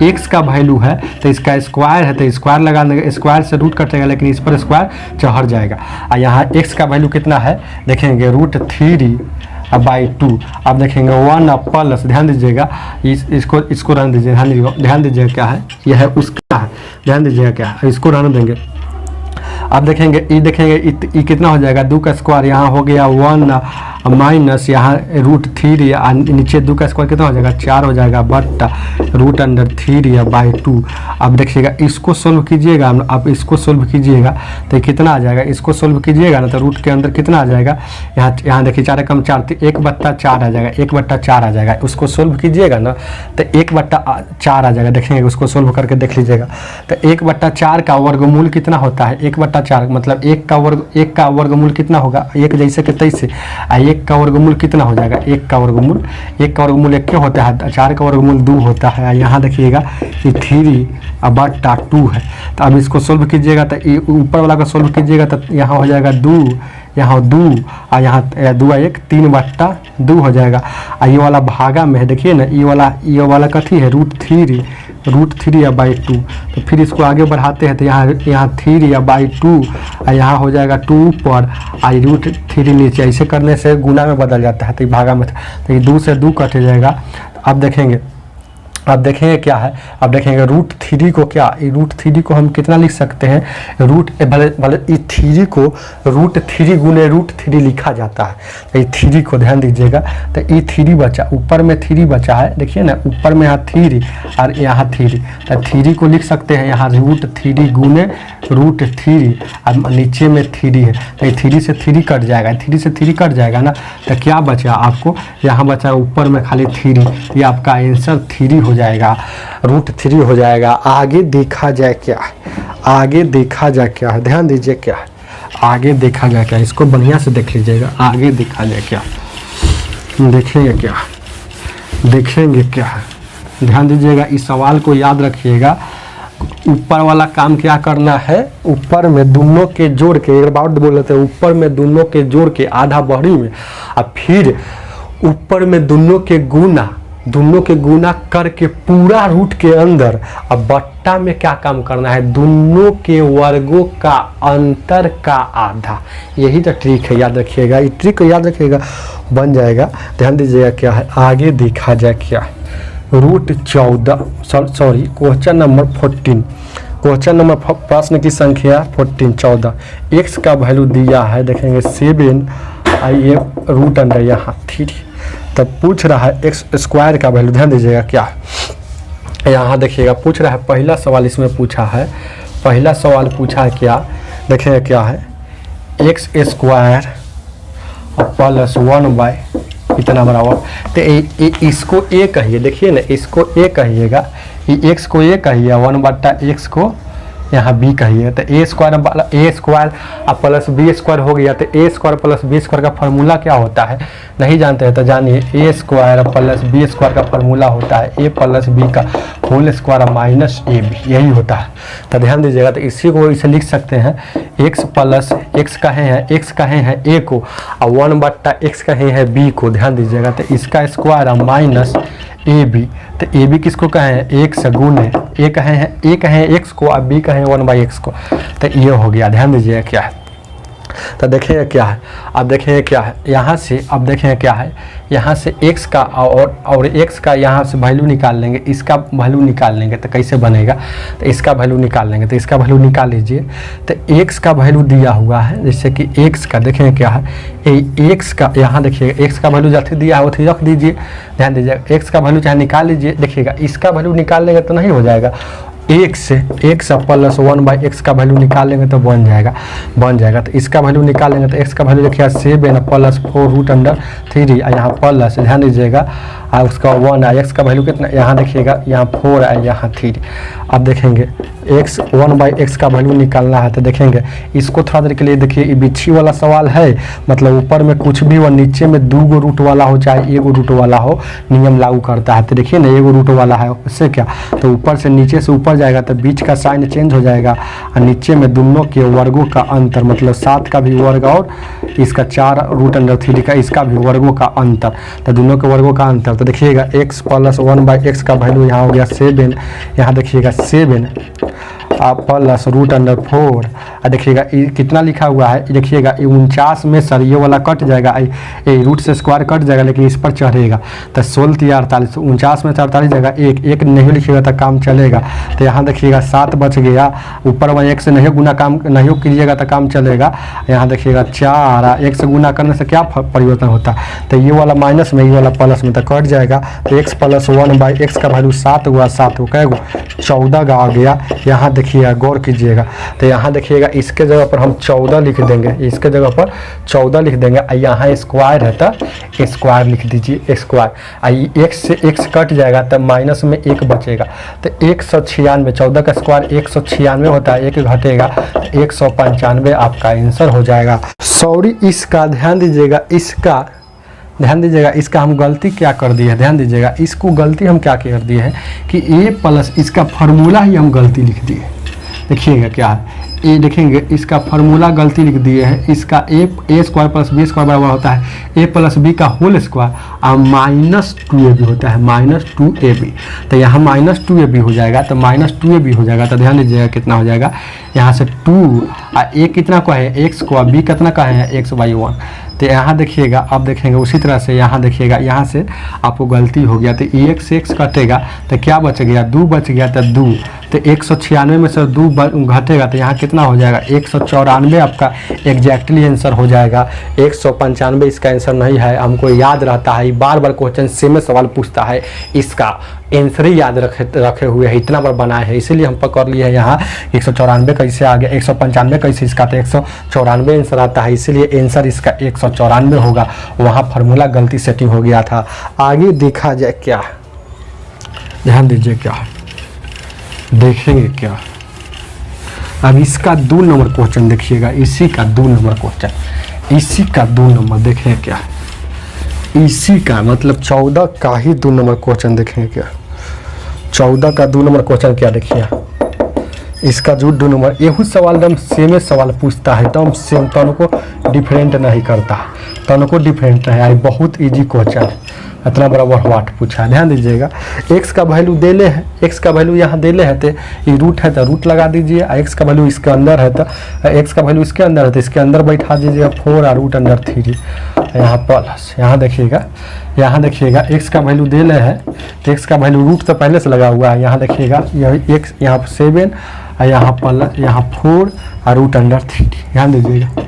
x का वैल्यू है, तो इसका स्क्वायर है, तो स्क्वायर लगा देंगे, स्क्वायर से रूट कटेगा लेकिन इस पर स्क्वायर चढ़ जाएगा। और यहाँ x का वैल्यू कितना है, देखेंगे √3/2, अब देखेंगे 1 प्लस, ध्यान दीजिएगा, इसको रन दीजिए, ध्यान दीजिएगा क्या है, यह है उसका है, ध्यान दीजिएगा क्या, इसको रहने देंगे। अब देखेंगे ई, देखेंगे ई कितना हो जाएगा, 2 का स्क्वायर यहाँ हो गया 1 माइनस यहाँ √3 नीचे 2 का स्क्वायर कितना हो जाएगा 4 हो जाएगा बट्टा √3/2। अब देखिएगा इसको सोल्व कीजिएगा, अब इसको सोल्व कीजिएगा तो कितना आ जाएगा, इसको सोल्व कीजिएगा ना तो रूट के अंदर कितना आ जाएगा, यहाँ देखिए 4 कम 4 1/4 आ जाएगा, 1/4 आ जाएगा। उसको सोल्व कीजिएगा ना तो 1/4 आ जाएगा। देखेंगे उसको सोल्व करके देख लीजिएगा तो 1/4 का वर्गमूल कितना होता है, 1/4 मतलब 1 का वर्गमूल कितना होगा, 1 जैसे कि तैसे। 1 का वर्गमूल कितना हो जाएगा, 1 का वर्गमूल 1 क्या होता है, 4 का वर्गमूल 2 होता है। यहाँ देखिएगा ये 3/2 है। तो अब इसको सोल्व कीजिएगा तो ऊपर वाला का सोल्व कीजिएगा तो यहाँ हो जाएगा 2, यहाँ 2 और यहाँ 2 1 3/2 हो जाएगा। ये वाला भागा में है, देखिए ना ये वाला कथी है √3/2। तो फिर इसको आगे बढ़ाते हैं तो यहाँ 3/2 और यहाँ हो जाएगा 2 ऊपर और √3 नीचे। ऐसे करने से गुना में बदल जाता है तो भागा में, तो ये 2 से 2 कट जाएगा। अब देखेंगे क्या है, अब देखेंगे √3 को क्या, √3 को हम कितना लिख सकते हैं, भले ये 3 को √3 गुने √3 लिखा जाता है। तो ये 3 को ध्यान दीजिएगा तो ये 3 बचा, ऊपर में 3 बचा है, देखिए ना ऊपर में यहाँ 3 और यहाँ 3, तो 3 को लिख सकते हैं यहाँ √3 गुने √3 और नीचे में 3 है तो ये 3 से 3 कट जाएगा, 3 से 3 कट जाएगा ना तो क्या बचा आपको, यहाँ बचा ऊपर में खाली 3। ये आपका आंसर 3 हो जाएगा, √3 हो जाएगा। आगे देखा जाए क्या, आगे देखा जाए क्या, ध्यान दीजिए क्या, आगे देखा जाए क्या, इसको बढ़िया से देख लीजिएगा। आगे देखा जाए क्या, देखेंगे क्या, ध्यान दीजिएगा। इस सवाल को याद रखिएगा। ऊपर वाला काम क्या करना है, ऊपर में दोनों के जोड़ के, एक बार बोल रहे थे, ऊपर में दोनों के जोड़ के आधा बहरी में और फिर ऊपर में दोनों के गुना करके पूरा रूट के अंदर। अब बट्टा में क्या काम करना है, दोनों के वर्गों का अंतर का आधा। यही तो ट्रिक है, याद रखिएगा। ये ट्रिक को याद रखिएगा, बन जाएगा। ध्यान दीजिएगा क्या है, आगे देखा जाए क्या, क्वेश्चन नंबर 14, क्वेश्चन नंबर प्रश्न की संख्या 14 एक्स का वैल्यू दिया है, देखेंगे 7 ये रूट अंडर यहाँ 3। तब पूछ रहा है एक्स स्क्वायर का वैल्यू। ध्यान दीजिएगा क्या, यहाँ देखिएगा पूछ रहा है, पहला सवाल इसमें पूछा है, पहला सवाल पूछा है क्या, देखेंगे क्या है, एक्स स्क्वायर प्लस 1 इतना बराबर। तो इसको ए कहिए, देखिए ना इसको ए कहिएगा, ये एक्स को ए कहिए, 1/x को यहाँ बी कहिए। तो A square plus B square हो गया। तो A square plus B square का फार्मूला क्या होता है, नहीं जानते हैं तो जानिए, A square plus B square का फार्मूला होता है ए प्लस बी का whole square minus A B, यही होता है। तो ध्यान दीजिएगा। तो इसी को इसे लिख सकते हैं एक्स प्लस एक्स कहे हैं ए को और 1/x कहे हैं बी को। ध्यान दीजिएगा। तो इसका स्क्वायर माइनस ए बी। तो ए बी किसको कहें, एक्स गुने ए कहें एक्स को और बी कहें 1/x को। तो ये हो गया। ध्यान दीजिएगा क्या है, तो देखेंगे क्या है, अब देखेंगे क्या है यहाँ से, अब देखेंगे क्या है यहाँ से x का और x का यहाँ से वैल्यू निकाल लेंगे, इसका वैल्यू निकाल लेंगे। तो कैसे बनेगा, तो इसका वैल्यू निकाल लेंगे। तो इसका वैल्यू निकाल लीजिए। तो x का वैल्यू दिया हुआ है, जैसे कि x का देखेंगे क्या है, x का यहाँ देखिएगा x का वैल्यू जैसे दिया है वो रख दीजिए। ध्यान दीजिएगा, x का वैल्यू चाहे निकाल लीजिए। देखिएगा इसका वैल्यू निकाल लेंगे तो नहीं हो जाएगा, एक्स प्लस 1/x का वैल्यू निकाल लेंगे तो बन जाएगा। तो इसका वैल्यू निकाल लेंगे तो x का वैल्यू देखिए 7 प्लस 4 रूट अंडर 3 यहाँ प्लस, ध्यान दीजिएगा, और उसका 1 है। x का वैल्यू कितना, यहाँ देखिएगा यहाँ 4 है यहाँ 3। अब देखेंगे x 1/x का वैल्यू निकालना है। तो देखेंगे इसको थोड़ा देर के लिए देखिए, ये बिच्छी वाला सवाल है, मतलब ऊपर में कुछ भी और नीचे में 2 गो रूट वाला हो चाहे 1 गो रूट वाला हो, नियम लागू करता है। तो देखिए ना 1 गो रूट वाला है, उससे क्या, तो ऊपर से नीचे से ऊपर जाएगा तो बीच का साइन चेंज हो जाएगा और नीचे में दोनों के वर्गों का अंतर, मतलब 7 का भी वर्ग और इसका 4 रूट अंडर 3 का इसका भी वर्गों का अंतर। तो दोनों के वर्गों का अंतर। तो देखिएगा x प्लस 1/x का वैल्यू यहाँ हो गया 7, यहाँ देखिएगा 7 प्लस रूट अंडर 4। देखिएगा कितना लिखा हुआ है, देखिएगा 49 में सर ये वाला कट जाएगा, ये रूट से स्क्वायर कट जाएगा लेकिन इस पर चढ़ेगा तो 16 या 48, 49 में से 48 जाएगा, एक नहीं लिखिएगा तो काम चलेगा। तो यहाँ देखिएगा 7 बच गया, ऊपर वाला 1 से नहीं गुना काम नहीं कीजिएगा तो काम चलेगा। यहाँ देखिएगा 4, 1 से गुना करने से क्या परिवर्तन होता है, तो ये वाला माइनस में ये वाला प्लस में तो कट जाएगा। तो x + 1/x का वैल्यू 7 हुआ, 7 को क्या 14 का आ गया। यहाँ देखिएगा गौर कीजिएगा, तो यहाँ देखिएगा इसके जगह पर हम 14 लिख देंगे, इसके जगह पर 14 लिख देंगे। यहाँ स्क्वायर है तो स्क्वायर लिख दीजिए, स्क्वायर। x से x कट जाएगा तब माइनस में 1 बचेगा, तो 196, 14 का स्क्वायर 196 होता है, 1 घटेगा 195 आपका आंसर हो जाएगा। सॉरी, इसका ध्यान दीजिएगा, इसका हम गलती क्या कर दिए है, ध्यान दीजिएगा, इसको गलती हम क्या कर दिए है कि a+ इसका फार्मूला ही हम गलती लिख दिए। देखिएगा क्या है, ये देखेंगे इसका फार्मूला गलती लिख दिए हैं। इसका a² + b² बराबर होता है a + b का होल स्क्वायर और -2ab होता है, -2ab। तो यहाँ -2ab हो जाएगा, तो -2ab हो जाएगा। तो ध्यान दीजिएगा कितना हो जाएगा, यहाँ से 2 और a कितना का है x को, b कितना का है x/1। तो यहाँ देखिएगा, अब देखेंगे उसी तरह से यहाँ देखिएगा, यहाँ से आपको गलती हो गया, तो x से x कटेगा तो क्या बच गया, 2 बच गया, तो 2, तो 196 में से 2 घटेगा तो यहाँ कितना हो जाएगा 194 आपका एग्जैक्टली आंसर हो जाएगा। 195 इसका आंसर नहीं है, हमको याद रहता है, बार बार क्वेश्चन सेम सवाल पूछता है, इसका आंसर ही याद रखे हुए है, इतना बार बनाए हैं, इसीलिए हम पकड़ लिए हैं। यहाँ 194 कैसे आ गया, 195 कैसे, इसका तो 194 आंसर आता है, इसीलिए आंसर इसका 194 होगा। वहाँ फार्मूला गलती सेटिंग हो गया था। आगे देखा जाए क्या, ध्यान दीजिए क्या देखेंगे क्या। अब इसका 2 नंबर क्वेश्चन देखिएगा, इसी का 2 नंबर क्वेश्चन, इसी का 2 नंबर देखें क्या, इसी का मतलब 14 का ही 2 नंबर क्वेश्चन देखेंगे क्या। 14 का 2 नंबर क्वेश्चन क्या देखिए, इसका जो 2 नंबर यही सवाल एकदम सेम सवाल पूछता है, एकदम सेम, तनको डिफरेंट नहीं करता, तनको डिफरेंट है, बहुत इजी क्वेश्चन है। इतना बड़ा वाट पूछा है, ध्यान दीजिएगा। x का वैल्यू देले है, x का वैल्यू यहाँ देले है, तो ये रूट है तो रूट लगा दीजिए, x का वैल्यू इसके अंदर है तो x का वैल्यू इसके अंदर है तो इसके अंदर बैठा दीजिएगा 4 और रूट अंडर 3, यहाँ प्लस। यहाँ देखिएगा x का वैल्यू देले है तो x का वैल्यू रूट तो पहले से लगा हुआ है। यहाँ देखिएगा यह x, यहाँ 7 और यहाँ प्लस, यहाँ 4 और रूट अंडर 3। ध्यान दीजिएगा,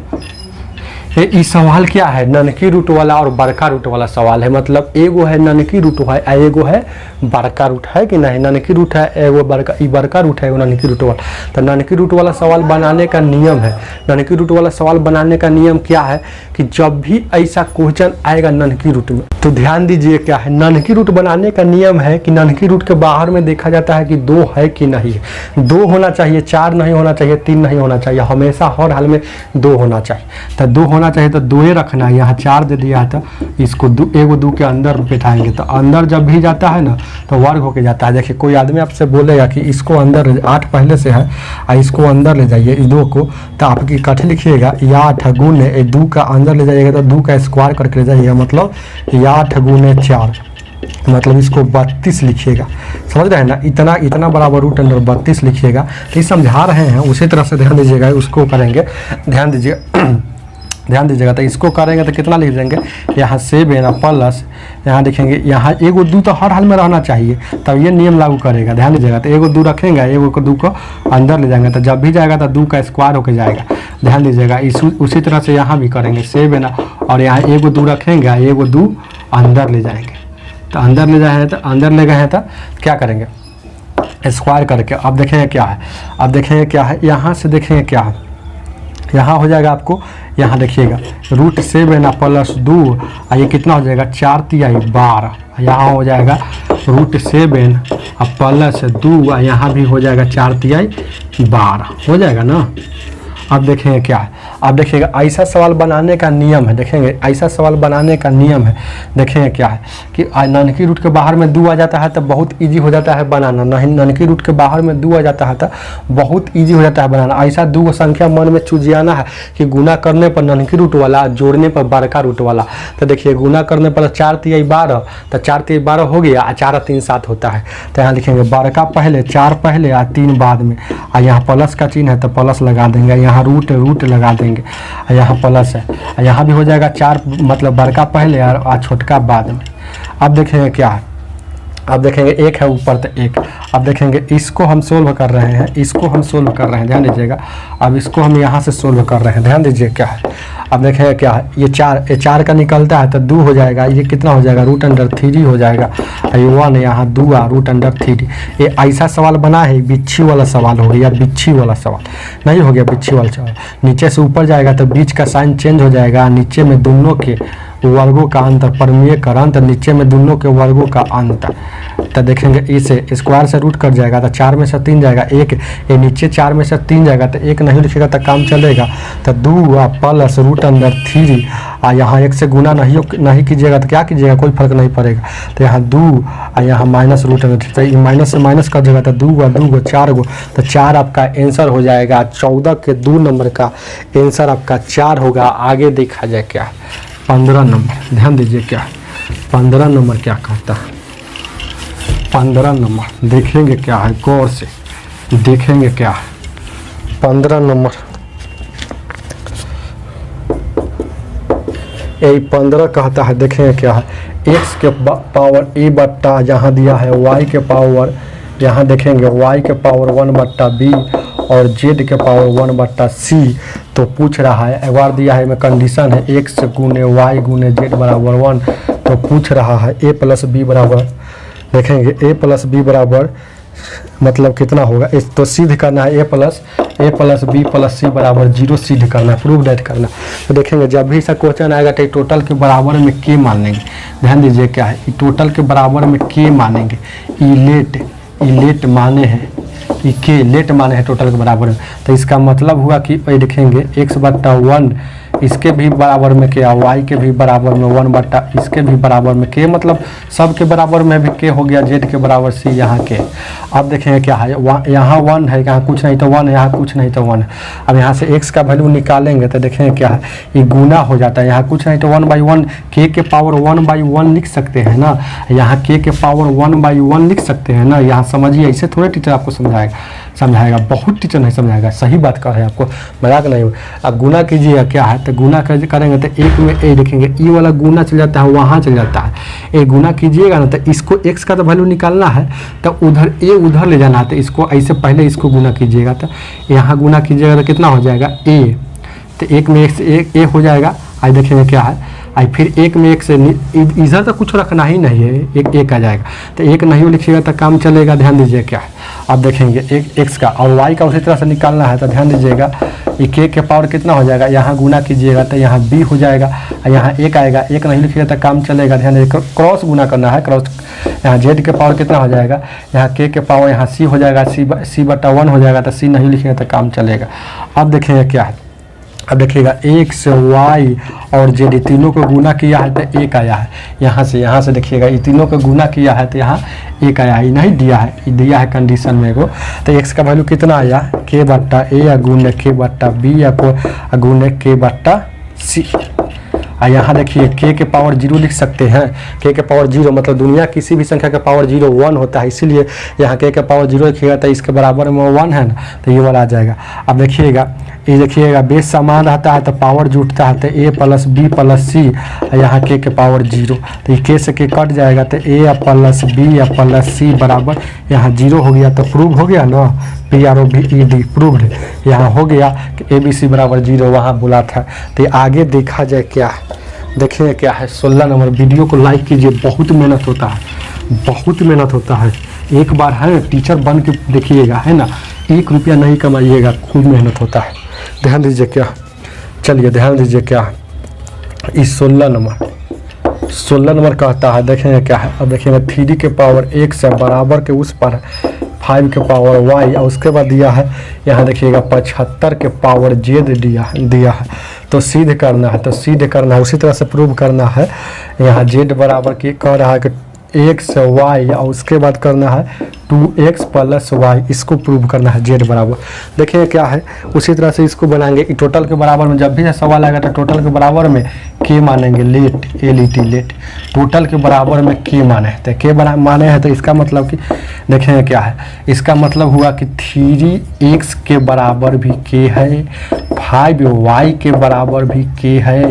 ये सवाल क्या है, ननकी रूट वाला और बड़का रूट वाला सवाल है। मतलब एगो है ननकी रूट है, एगो है बड़का रूट है कि नहीं, ननकी रूट है एगो बड़का, ये बड़का रूट है एगो ननकी रूट वाला। तो ननकी रूट वाला सवाल बनाने का नियम है, ननकी रूट वाला सवाल बनाने का नियम क्या है कि जब भी ऐसा क्वेश्चन आएगा ननकी रूट में, तो ध्यान दीजिए क्या है, ननकी रूट बनाने का नियम है कि ननकी रूट के बाहर में देखा जाता है कि 2 है कि नहीं है। 2 होना चाहिए, 4 नहीं होना चाहिए, 3 नहीं होना चाहिए, हमेशा हर हाल में 2 होना चाहिए। तो 2 होना चाहिए तो 2 रखना है। यहाँ 4 दे दिया है तो इसको एगो 2 के अंदर बैठाएंगे, तो अंदर जब भी जाता है ना तो वर्ग होके जाता है। देखिए कोई आदमी आपसे बोलेगा कि इसको अंदर 8 पहले से है और इसको अंदर ले जाइए 2 को, तो आपकी कट लिखिएगा 8 गुने 2 का अंदर ले जाइएगा तो 2 का स्क्वायर करके ले जाइएगा, मतलब 8 गुने 4, मतलब इसको 32 लिखिएगा। समझ रहे हैं ना, इतना बराबर रूट अंडर 32 लिखिएगा। तो समझा रहे हैं उसी तरह से ध्यान दीजिएगा, उसको करेंगे, ध्यान दीजिएगा। तो इसको करेंगे तो कितना लिख देंगे, यहाँ 7 प्लस, यहाँ देखेंगे यहाँ एगो 2 तो हर हाल में रहना चाहिए, तब ये नियम लागू करेगा। ध्यान दीजिएगा, तो एगो 2 रखेंगे, एगो को 2 को अंदर ले जाएंगे, तो जब भी जाएगा तो 2 का स्क्वायर होकर जाएगा। ध्यान दीजिएगा, उसी तरह से यहाँ भी करेंगे 7 और यहाँ एगो 2 रखेंगे, एगो 2 अंदर ले जाएंगे। तो अंदर ले जाए तो अंदर ले गए हैं तो क्या करेंगे, स्क्वायर करके। अब देखेंगे क्या है, यहाँ से देखेंगे क्या है, यहाँ हो जाएगा आपको, यहाँ देखिएगा रूट 7 प्लस 2 और ये कितना हो जाएगा 4 तिहाई 12, यहाँ हो जाएगा रूट 7 प्लस 2 और यहाँ भी हो जाएगा 4 तिहाई 12 हो जाएगा ना। अब देखेंगे क्या है, अब देखिएगा ऐसा सवाल बनाने का नियम है, देखेंगे ऐसा सवाल बनाने का नियम है, देखेंगे क्या है कि ननकी रूट के बाहर में 2 आ जाता है तो बहुत इजी हो जाता है बनाना, नहीं ननकी रूट के बाहर में 2 आ जाता है तो बहुत इजी हो जाता है बनाना। ऐसा 2 संख्या मन में चुजियाना है कि गुना करने पर ननकी रूट वाला, जोड़ने पर बड़का रूट वाला। तो देखिए गुना करने पर 4 तिहाई 12, तो 4 तिहाई 12 हो गया, 4 3 7 होता है। तो यहाँ लिखेंगे बड़का पहले, 4 पहले और 3 बाद में, और यहाँ प्लस का चिन्ह है तो प्लस लगा देंगे, यहाँ रूट लगा देंगे, यहाँ प्लस है, यहाँ भी हो जाएगा 4 मतलब बड़का पहले और छोटका बाद में। अब देखेंगे क्या है, अब देखेंगे 1 है ऊपर तो 1। अब देखेंगे इसको हम सोल्व कर रहे हैं, इसको हम सोल्व कर रहे हैं, ध्यान दीजिएगा। अब इसको हम यहाँ से सोल्व कर रहे हैं, ध्यान दीजिए क्या है। अब देखेंगे क्या है, ये 4 का निकलता है तो 2 हो जाएगा, ये कितना हो जाएगा √3 हो जाएगा, ये 1 यहाँ 2 √3। ये ऐसा सवाल बना है, बिच्छी वाला सवाल हो गया, बिच्छी वाला सवाल नहीं हो गया, बिच्छी वाला सवाल। नीचे से ऊपर जाएगा तो बीच का साइन चेंज हो जाएगा, नीचे में दोनों के वर्गों का अंतर, परमीय का अंतर, नीचे में दोनों के वर्गों का अंतर। तो देखेंगे इसे स्क्वायर से रूट कट जाएगा तो 4 में से 3 जाएगा, 1 ये नीचे 4 में से 3 जाएगा तो 1 नहीं लिखेगा तो काम चलेगा। तो 2 प्लस √3 और यहाँ 1 से गुना नहीं कीजिएगा तो क्या कीजिएगा, कोई फर्क नहीं पड़ेगा। तो यहाँ 2 और यहाँ माइनस √3, तो माइनस से माइनस कर देगा तो 2 4 तो 4 आपका आंसर हो जाएगा। 14 के 2 नंबर का आंसर आपका 4 होगा। आगे देखा जाए क्या 15 नंबर, ध्यान दीजिए क्या 15 नंबर क्या कहता है। 15 नंबर देखेंगे क्या है, गौर से देखेंगे क्या है। 15 नंबर यही 15 कहता है, देखेंगे क्या है। x के पावर a बट्टा यहाँ दिया है, y के पावर यहाँ देखेंगे y के पावर 1/b और z के पावर 1/c। तो पूछ रहा है, एक बार दिया है में कंडीशन है x गुने y गुने z बराबर 1। तो पूछ रहा है a प्लस b बराबर, देखेंगे a प्लस b बराबर मतलब कितना होगा, इस तो सिद्ध करना है a plus b plus c बराबर 0 सिद्ध करना है, प्रूव डेट करना। तो देखेंगे जब भी ऐसा क्वेश्चन आएगा तो टोटल के बराबर में k मानेंगे, ध्यान दीजिए क्या है, टोटल के बराबर में k मानेंगे। इलेट माने हैं, के लेट माने हैं टोटल के बराबर में। तो इसका मतलब हुआ कि देखेंगे x/1 इसके भी बराबर में के, y के भी बराबर में 1/ इसके भी बराबर में के, मतलब सब के बराबर में भी के हो गया, z के बराबर c यहाँ के। अब देखेंगे क्या है, यहाँ 1 है, यहाँ कुछ नहीं तो 1 है, यहाँ कुछ नहीं तो 1 है। अब यहाँ से x का वैल्यू निकालेंगे तो देखेंगे क्या है, ये गुना हो जाता है, यहाँ कुछ नहीं तो 1/1 k के पावर 1/1 लिख सकते हैं ना, यहाँ k के पावर 1/1 लिख सकते हैं ना। यहाँ समझिए, ऐसे थोड़े टीचर आपको समझाएगा, बहुत टीचर नहीं समझाएगा, सही बात कर रहे हैं, आपको मजाक नहीं। अब गुना कीजिएगा क्या है, तो गुना करेंगे तो एक में ए देखेंगे, ई वाला गुना चल जाता है, वहाँ चल जाता है। ए गुना कीजिएगा ना तो इसको x का तो वैल्यू निकालना है, तो उधर ए उधर ले जाना है, तो इसको ऐसे पहले इसको गुना कीजिएगा, तो यहाँ गुना कीजिएगा तो कितना हो जाएगा ए, तो एक में x ए हो जाएगा। आज देखेंगे क्या है, आई फिर एक में एक से इधर तो कुछ रखना ही नहीं है, एक आ जाएगा, तो एक नहीं लिखिएगा तो काम चलेगा। ध्यान दीजिए क्या है, अब देखेंगे एक x का और y का उसी तरह से निकालना है, तो ध्यान दीजिएगा ये k के पावर कितना हो जाएगा, यहाँ गुना कीजिएगा तो यहाँ b हो जाएगा, और यहाँ एक आएगा, एक नहीं लिखिएगा तो काम चलेगा। ध्यान दीजिए क्रॉस गुना करना है, क्रॉस यहाँ z के पावर कितना हो जाएगा, यहाँ k के पावर यहाँ c हो जाएगा, c/1 हो जाएगा, तो c नहीं लिखिएगा तो काम चलेगा। अब देखेंगे क्या है, अब देखिएगा x y और z तीनों को गुना किया है तो एक आया है, यहाँ से देखिएगा ये तीनों को गुना किया है तो यहाँ एक आया है, नहीं दिया है कंडीशन में को। तो x का वैल्यू कितना आया, k/a गुने k/b गुने k/c। और यहाँ देखिए k के पावर 0 लिख सकते हैं, k के पावर 0 मतलब दुनिया किसी भी संख्या के पावर 0 1 होता है, इसीलिए यहाँ k के पावर 0 लिखिएगा तो इसके बराबर में 1 है ना, तो ये वाला आ जाएगा। अब देखिएगा बेस समान रहता है तो पावर जुटता है, तो a plus b plus c, यहाँ k के पावर 0, तो ये k से k कट जाएगा, तो a plus b plus c बराबर यहाँ 0 हो गया, तो प्रूव हो गया ना, PROVED प्रूव्ड। यहाँ हो गया कि ABC बराबर 0 वहाँ बोला था। तो आगे देखा जाए क्या है, देखिए क्या है 16 नंबर। वीडियो को लाइक कीजिए, बहुत मेहनत होता है, एक बार है टीचर बन के देखिएगा, है ना, 1 रुपया नहीं कमाइएगा, खूब मेहनत होता है। ध्यान दीजिए क्या, चलिए ध्यान दीजिए क्या इस 16 नंबर कहता है, देखेंगे क्या है। अब देखेंगे 3 के पावर 1 से बराबर के उस पर 5 के पावर y और उसके बाद दिया है यहाँ देखिएगा 75 के पावर z दिया है। तो सिद्ध करना है, उसी तरह से प्रूव करना है। यहाँ z बराबर की कह रहा है कि x y और उसके बाद करना है 2x प्लस y, इसको प्रूव करना है z बराबर। देखिए क्या है, उसी तरह से इसको बनाएंगे। टोटल के बराबर में जब भी सवाल आएगा तो टोटल के बराबर में k मानेंगे, लेट टोटल के बराबर में k माने हैं। तो k माने हैं तो इसका मतलब कि देखेंगे क्या है, इसका मतलब हुआ कि 3x के बराबर भी k है, 5y के बराबर भी k है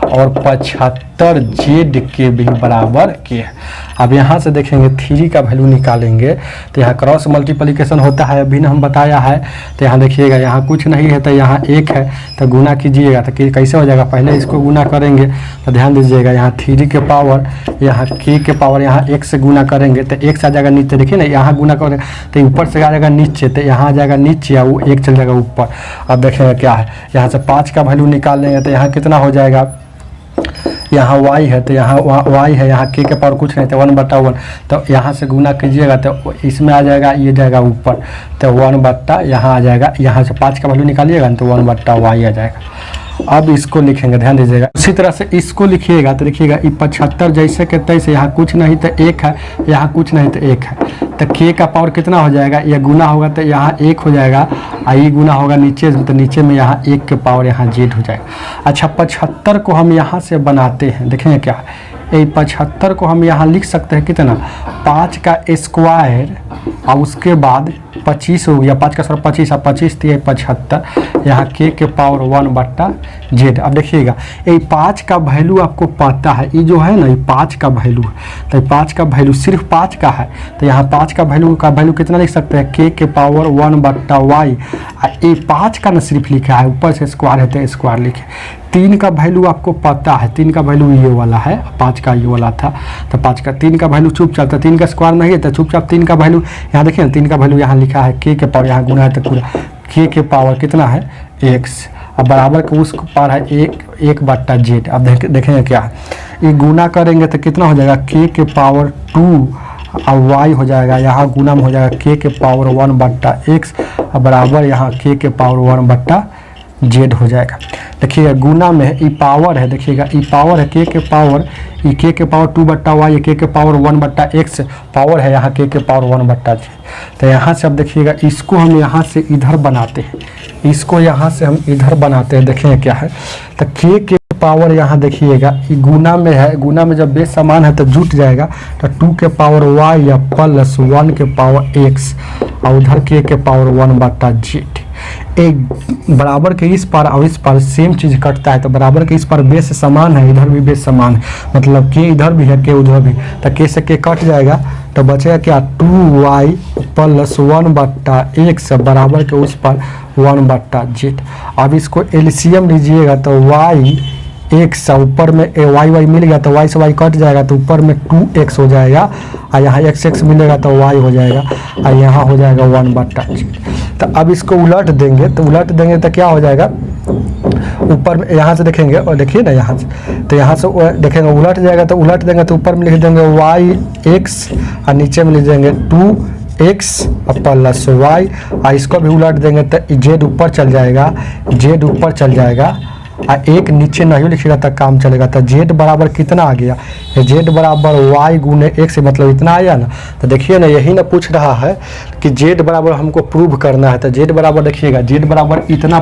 और 75z के भी बराबर k है। अब यहाँ से देखेंगे 3 का वैल्यू निकालेंगे तो यहाँ क्रॉस मल्टीप्लिकेशन होता है, अभी हम बताया है। तो यहाँ देखिएगा यहाँ कुछ नहीं है तो यहाँ 1 है, तो गुना कीजिएगा तो कैसे हो जाएगा, पहले इसको गुना करेंगे तो ध्यान दीजिएगा यहाँ 3 के पावर यहाँ k के पावर यहाँ 1 से गुना करेंगे तो 1 से आ जाएगा नीचे। देखिए ना यहाँ गुना करेंगे तो ऊपर से आ जाएगा नीचे, तो यहाँ आ जाएगा नीचे या वो 1 चल जाएगा ऊपर। अब देखेंगे क्या है, यहाँ से 5 का वैल्यू निकाल लेंगे तो यहाँ कितना हो जाएगा, यहाँ y है तो यहाँ y है, यहाँ k के पावर कुछ नहीं तो 1/1, तो यहाँ से गुना कीजिएगा तो इसमें आ जाएगा, ये जाएगा ऊपर तो 1/ यहाँ आ जाएगा। यहाँ से 5 का वैल्यू निकालिएगा तो 1/y आ जाएगा। अब इसको लिखेंगे, ध्यान दीजिएगा। उसी तरह से इसको लिखिएगा तो देखिएगा 75 जैसे के तैसे, यहाँ कुछ नहीं तो 1 है, यहाँ कुछ नहीं तो 1 है, तो k का पावर कितना हो जाएगा, ये गुना होगा तो यहाँ 1 हो जाएगा, आई गुना होगा नीचे तो नीचे में यहाँ 1 के पावर यहाँ z हो जाएगा। अच्छा 75 को हम यहाँ से बनाते हैं, देखेंगे क्या है, 75 को हम यहाँ लिख सकते हैं कितना, 5 का स्क्वायर और उसके बाद 25 हो गया, 5 का स्क्वायर 25 और 25 थी 75, यहाँ k के पावर 1/z। अब देखिएगा ये 5 का वैल्यू आपको पता है, ये जो है ना ये 5 का वैल्यू है, तो 5 का वैल्यू सिर्फ 5 का है, तो यहाँ 5 का वैल्यू कितना लिख सकते हैं, k के पावर 1/y। ये 5 का ना सिर्फ लिखा है, ऊपर से स्क्वायर है तो स्क्वायर लिखे। 3 का वैल्यू आपको पता है, 3 का वैल्यू ये वाला है, 5 का ये वाला था, तो 5 का 3 का वैल्यू चुपचाप, तो 3 का स्क्वायर नहीं है तो चुपचाप 3 का वैल्यू यहाँ देखिए ना, 3 का वैल्यू यहाँ लिखा है, k के पावर यहाँ गुना है तो पूरा k के पावर कितना है x, अब बराबर के उस पार है 1/z। अब देखेंगे क्या है, ये गुना करेंगे तो कितना हो जाएगा, k के पावर 2 और y हो जाएगा, यहाँ गुना में हो जाएगा k के पावर 1/x और बराबर यहाँ k के पावर 1/z हो जाएगा। देखिएगा गुना में ई पावर है, देखिएगा ई पावर है k के पावर, ई k के पावर 2/y, k के पावर 1/x पावर है, यहाँ k के पावर 1/z। तो यहाँ से अब देखिएगा इसको हम यहाँ से इधर बनाते हैं, इसको यहाँ से हम इधर बनाते हैं। देखेंगे क्या है, तो k के पावर यहाँ देखिएगा ये गुना में है, गुना में जब बेस समान है तो जुट जाएगा, तो 2 के पावर y या प्लस 1 के पावर x और उधर k के पावर 1/z। एक बराबर के इस पार और इस पार सेम चीज कटता है, तो बराबर के इस पार बेस समान है, इधर भी बेस समान है, मतलब k इधर भी है k उधर भी, तो k से k कट जाएगा तो बचेगा क्या, 2y प्लस 1/x बराबर के उस पर 1/z। अब इसको एलसीएम लीजिएगा तो y x ऊपर में y मिल गया तो y से y कट जाएगा तो ऊपर में 2x हो जाएगा और यहाँ x मिलेगा तो y हो जाएगा और यहाँ हो जाएगा 1/z। तो अब इसको उलट देंगे तो क्या हो जाएगा, ऊपर में यहाँ से देखेंगे और देखिए ना यहाँ से, तो यहाँ से देखेंगे उलट जाएगा तो उलट देंगे तो ऊपर में लिख देंगे yx और नीचे में लिख देंगे 2x प्लस y और इसको भी उलट देंगे तो z ऊपर चल जाएगा और एक नीचे नहीं लिखिएगा तक काम चलेगा। तो z बराबर कितना आ गया, z बराबर y गुने x, मतलब इतना आया ना। तो देखिए ना यही ना पूछ रहा है कि z बराबर हमको प्रूव करना है, तो z बराबर देखिएगा z बराबर इतना